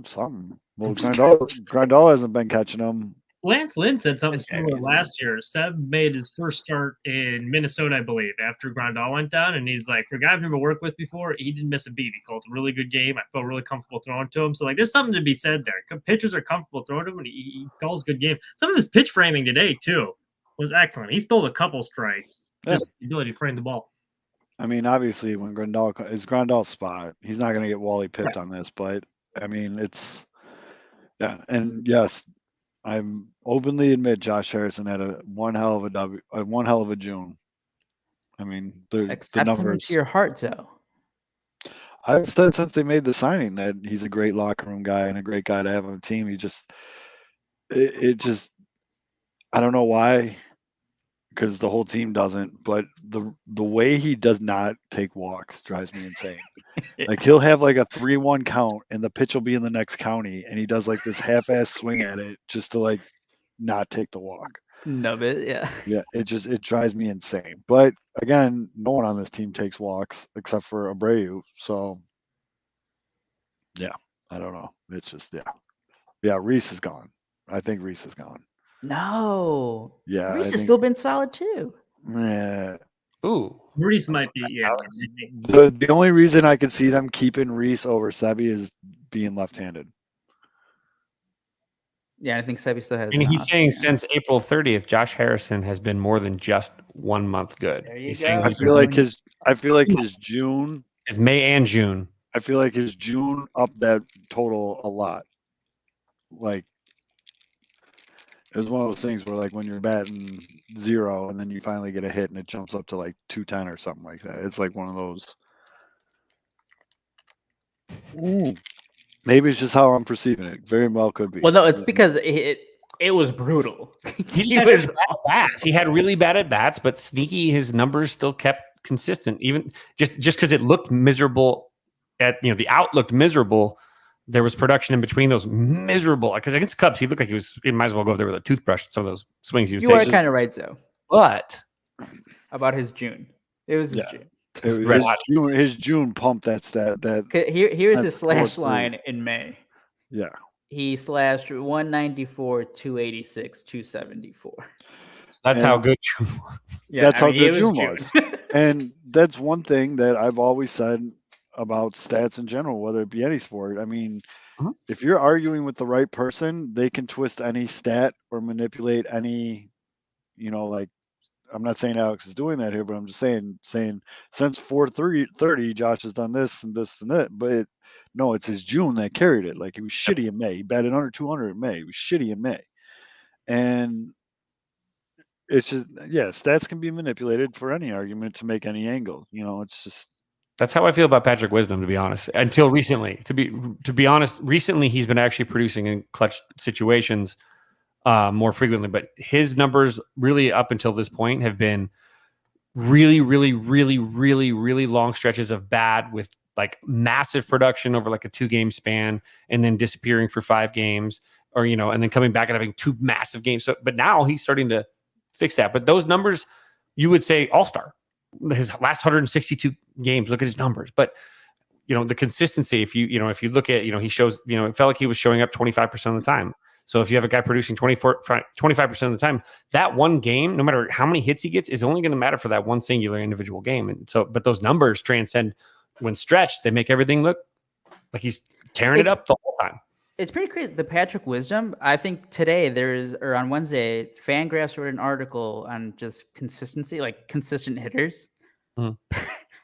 Something. Well, Grandal hasn't been catching them. Lance Lynn said something similar last year. Seb made his first start in Minnesota, I believe, after Grandal went down, and he's like, for a guy I've never worked with before, he didn't miss a beat. He called a really good game. I felt really comfortable throwing to him. So, like, there's something to be said there. Pitchers are comfortable throwing to him, and he calls good game. Some of his pitch framing today, too, was excellent. He stole a couple strikes. Just the ability to frame the ball. I mean, obviously, when it's Grandal's spot, he's not going to get Wally pipped on this, but, I mean, it's – yeah, and yes – I'm openly admit Josh Harrison had one hell of a June. I mean, accept him into your heart, Joe. I've said since they made the signing that he's a great locker room guy and a great guy to have on the team. He just, I don't know why, because the whole team doesn't. But the way he does not take walks drives me insane. Like he'll have like a 3-1 count and the pitch will be in the next county and he does like this half-ass swing at it just to like not take the walk. Nub it, yeah. Yeah, it drives me insane. But again, no one on this team takes walks except for Abreu. So yeah, I don't know. It's just yeah. Reese is gone. I think Reese is gone. No. Yeah, Reese has still been solid too. Yeah. Ooh. Reese might be, yeah. The only reason I could see them keeping Reese over Sebi is being left-handed. Yeah, I think Sebi still has. And he's an saying option, yeah. since April 30th, Josh Harrison has been more than just 1 month good. There you He's go. saying I feel like his June. His May and June. I feel like his June upped that total a lot. Like it was one of those things where like when you're batting 0 and then you finally get a hit and it jumps up to like 210 or something like that. It's like one of those. Maybe it's just how I'm perceiving it. Very well could be. Well, no, it's because it was brutal. He had really bad at-bats. He had really bad at bats, but sneaky, his numbers still kept consistent. Even just because it looked miserable the out looked miserable. There was production in between those miserable. Because against Cubs, he looked like he might as well go up there with a toothbrush. Some of those swings he was You taking. are kind of right, Zoe, But about his June. It was his June. His June pumped that stat. Here's his slash line in May. Yeah. He slashed 194, 286, 274. That's how good June was. Yeah, that's how good June was. And that's one thing that I've always said about stats in general, whether it be any sport. I mean, if you're arguing with the right person, they can twist any stat or manipulate any, like, I'm not saying Alex is doing that here, but I'm just saying since 4:30, Josh has done this and this and that. But no, it's his June that carried it. Like he was shitty in May. He batted under 200 in May. He was shitty in May. And it's just, stats can be manipulated for any argument to make any angle. It's just. That's how I feel about Patrick Wisdom, to be honest. Until recently, to be honest, recently he's been actually producing in clutch situations more frequently. But his numbers, really up until this point, have been really, really, really, really, really long stretches of bad with like massive production over like a 2-game span, and then disappearing for 5 games, or and then coming back and having 2 massive games. So, but now he's starting to fix that. But those numbers, you would say all-star. His last 162 games, look at his numbers. But the consistency, if you look at, he shows, it felt like he was showing up 25% of the time. So if you have a guy producing 25% of the time, that one game, no matter how many hits he gets, is only going to matter for that one singular individual game. And so, but those numbers transcend when stretched, they make everything look like he's tearing it up the whole time. It's pretty crazy. The Patrick Wisdom, I think today or on Wednesday, Fangraphs wrote an article on just consistency, like consistent hitters.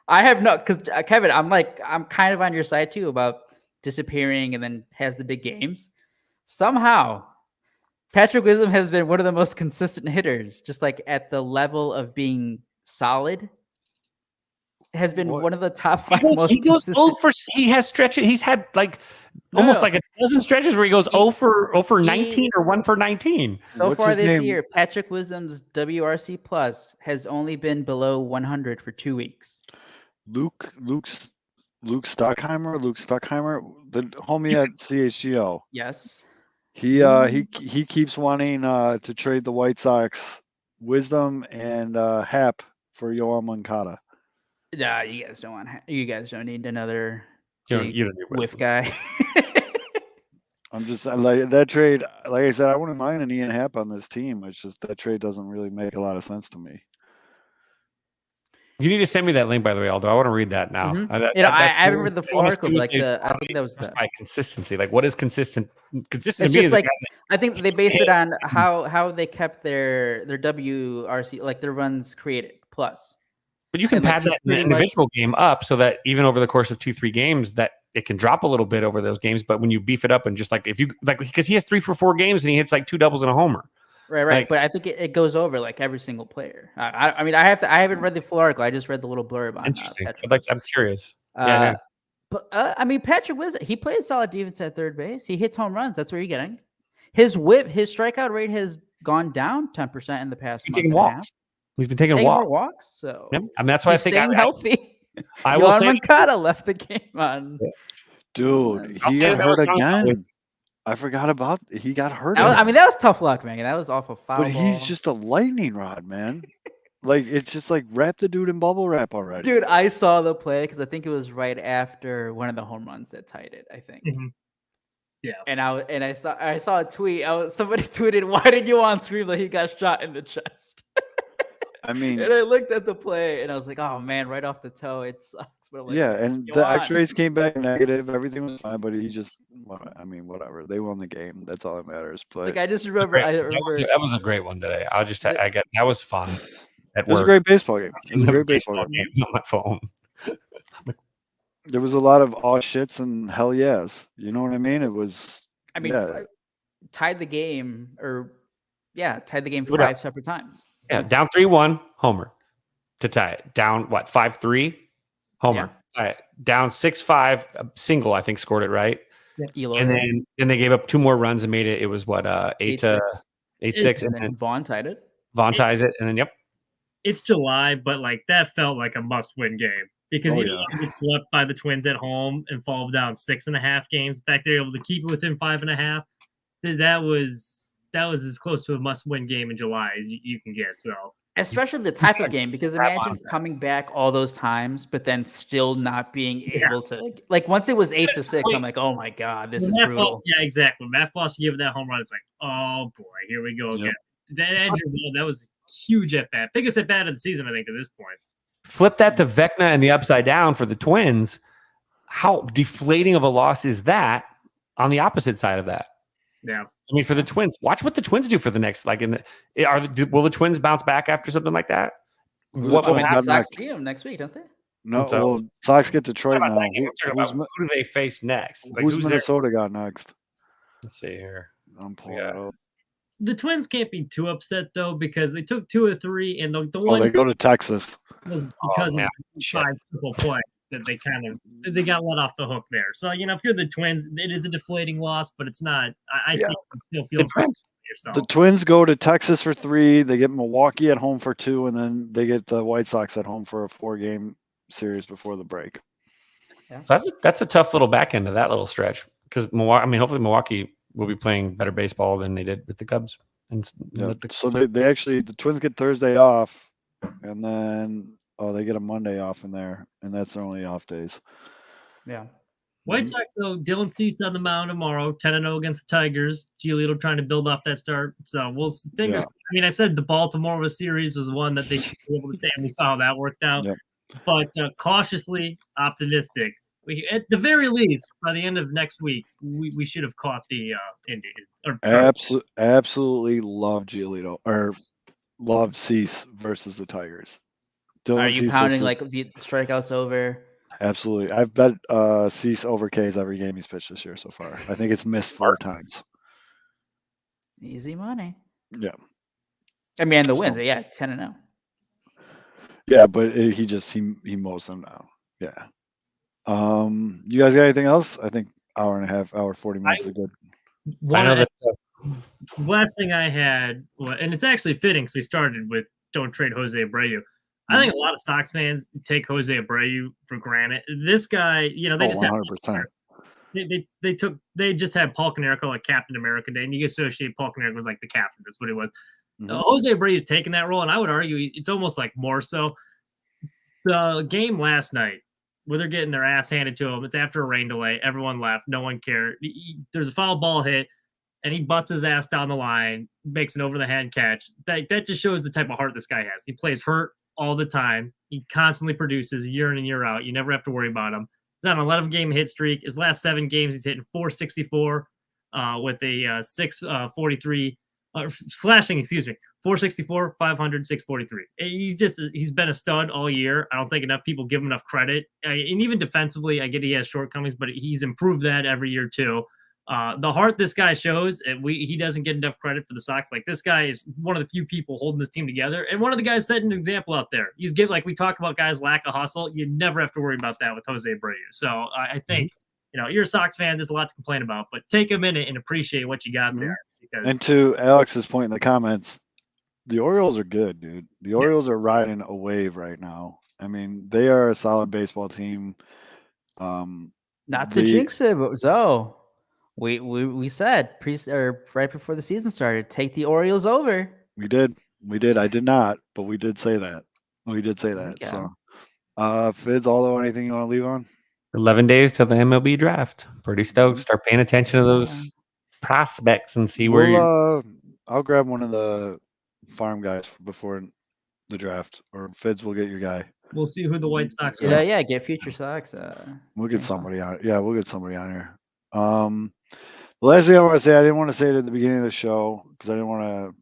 I have because Kevin, I'm kind of on your side too about disappearing and then has the big games. Somehow, Patrick Wisdom has been one of the most consistent hitters, just like at the level of being solid. Has been one of the top 5 most consistent. He has stretches. He's had almost like a dozen stretches where he goes 0 for 19 or 1 for 19. So far this year, Patrick Wisdom's WRC plus has only been below 100 for 2 weeks. Luke Stockheimer, the homie at CHGO. Yes. He keeps wanting to trade the White Sox Wisdom and Hap for Yoan Moncada. Nah, you guys don't need another you don't need whiff guy. I'm just like that trade. Like I said, I wouldn't mind an Ian Happ on this team. It's just that trade doesn't really make a lot of sense to me. You need to send me that link, by the way, Aldo. I want to read that now. Mm-hmm. I haven't read the full article. I think that was by consistency. Like, what is consistent? Consistent. It's just like I think they based it on how they kept their WRC, like their runs created plus. But you can pad that individual game up so that even over the course of 2-3 games, that it can drop a little bit over those games. But when you beef it up and just because he has 3 for 4 games and he hits like 2 doubles and a homer. Right. But I think it goes over like every single player. I mean, I haven't read the full article. I just read the little blurb on. Interesting. I'm curious. But I mean, Patrick Wisdom, he plays solid defense at third base. He hits home runs. That's where you're getting. His strikeout rate has gone down 10% in the past month and a half. He's been taking walks. So yep. I mean, that's why I think staying healthy. I will say Moncada left the game on. Dude, he got hurt again. I forgot about he got hurt. I mean, that was tough luck, man. That was off a foul. But he's just a lightning rod, man. Like it's just like wrap the dude in bubble wrap already. Dude, I saw the play because I think it was right after one of the home runs that tied it. I think. Mm-hmm. Yeah. And I saw a tweet. Somebody tweeted, "Why did you on scream like he got shot in the chest?" I mean, And I looked at the play and I was like, oh man, right off the toe, it sucks. But I'm like, yeah, what and you the want? X-rays came back negative. Everything was fine, but he just, I mean, whatever. They won the game. That's all that matters. But Like I just remember, That was a great one today. That was fun at it was a work. great baseball game. It was a great baseball game. On my phone. There was a lot of aw shits and hell yes. You know what I mean? It was. I mean, yeah. tied the game, tied the game What up? 5 separate times. Yeah, down 3-1, homer to tie it. Down 5-3, homer. Tie it. Down 6-5, single. I think scored it right. Eloy, And then they gave up 2 more runs and made it. It was what 8-6, and then Vaughn tied it. Vaughn ties it, and then It's July, but like that felt like a must-win game because you get swept by the Twins at home and fall down 6.5 games. In fact, they're able to keep it within 5.5. That was as close to a must-win game in July as you can get. So especially the type of game, because imagine coming back all those times, but then still not being able to like once it was 8-6, I'm like, oh my god, this is brutal. Foster, yeah, exactly. Matt Foster gave that home run. It's like, oh boy, here we go again. That was huge at bat, biggest at bat of the season, I think, at this point. flip that to Vecna and the upside down for the Twins. How deflating of a loss is that on the opposite side of that? Yeah. I mean, for the Twins, watch what the Twins do for the next, like, will the Twins bounce back after something like that? The Sox see them next week, don't they? No, well, Sox get Detroit now. Who do they face next? Like, who's Minnesota got next? Let's see here. I'm pulling it up. The Twins can't be too upset though because they took 2 of 3, and the one they go to Texas was because of the 5 simple play that they got let off the hook there. So if you're the Twins, it is a deflating loss, but it's not. I think you still feel yourself. The Twins go to Texas for 3. They get Milwaukee at home for 2, and then they get the White Sox at home for a 4-game series before the break. Yeah. That's a tough little back end of that little stretch because Milwaukee. I mean, hopefully Milwaukee will be playing better baseball than they did with the Cubs. So they actually, the Twins get Thursday off, and then they get a Monday off in there, and that's their only off days. Yeah. White Sox though, Dylan Cease on the mound tomorrow, 10-0 against the Tigers. Giolito trying to build off that start. So we'll fingers. I mean, I said the Baltimore series was the one that they should be able to stay, and we saw how that worked out. Yep. But cautiously optimistic. At the very least, by the end of next week, we should have caught the Indians. Absolutely love Giolito or love Cease versus the Tigers. Are you pounding like the strikeouts over? Absolutely. I've bet Cease over K's every game he's pitched this year so far. I think it's missed 4 times. Easy money. Yeah. I mean, the wins, 10-0. Yeah, but he mows them now. Yeah. You guys got anything else? I think hour and a half, 40 minutes is good. Last thing I had, and it's actually fitting because we started with don't trade Jose Abreu. I think a lot of Sox fans take Jose Abreu for granted. This guy, they just 100%. They just had Paul Konerko like Captain America Day, and you associate Paul Konerko was like the captain. That's what it was. Mm-hmm. Jose Abreu's taken that role, and I would argue it's almost like more so. The game last night, where they're getting their ass handed to them, it's after a rain delay. Everyone left. No one cared. There's a foul ball hit, and he busts his ass down the line, makes an over-the-head catch. That just shows the type of heart this guy has. He plays hurt all the time. He constantly produces year in and year out. You never have to worry about him. He's on an 11-game hit streak. His last 7 games, he's hitting .464 with a 643 slashing, 464, 500, 643. He's been a stud all year. I don't think enough people give him enough credit. And even defensively, I get he has shortcomings, but he's improved that every year too. The heart this guy shows, and he doesn't get enough credit for the Sox. Like, this guy is one of the few people holding this team together, and one of the guys setting an example out there. Like we talk about guys' lack of hustle. You never have to worry about that with Jose Abreu. So I think you're a Sox fan. There's a lot to complain about, but take a minute and appreciate what you got there. And to Alex's point in the comments, the Orioles are good, dude. The Orioles are riding a wave right now. I mean, they are a solid baseball team. Not to jinx it, but we said right before the season started, take the Orioles over. We did. I did not, but we did say that. So, Fids, anything you want to leave on? 11 days till the MLB draft. Pretty stoked. Start paying attention to those prospects and see where I'll grab one of the farm guys before the draft, or Fids will get your guy. We'll see who the White Sox Yeah, are. yeah, get future Sox. We'll get James somebody on. Yeah, we'll get somebody on here. The last thing I want to say, I didn't want to say it at the beginning of the show because I didn't want to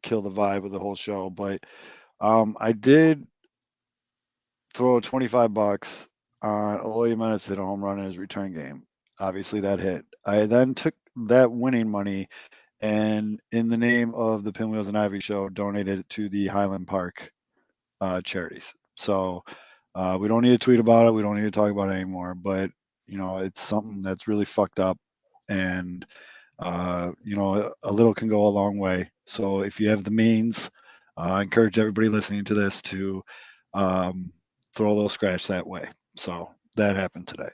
kill the vibe of the whole show, but I did throw $25 on Eloy Jimenez hit a home run in his return game. Obviously, that hit. I then took that winning money and, in the name of the Pinwheels and Ivy show, donated it to the Highland Park charities. So we don't need to tweet about it. We don't need to talk about it anymore. But it's something that's really fucked up, and a little can go a long way. So if you have the means, I encourage everybody listening to this to throw a little scratch that way. So that happened today.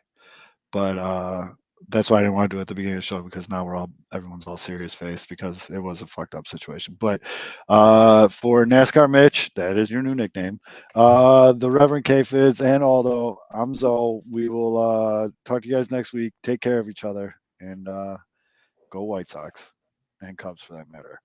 But that's why I didn't want to do it at the beginning of the show, because now everyone's all serious face because it was a fucked up situation. But for NASCAR Mitch, that is your new nickname. The Reverend K Fids and Aldo, I'm Zoe. We will talk to you guys next week. Take care of each other, and go White Sox and Cubs for that matter.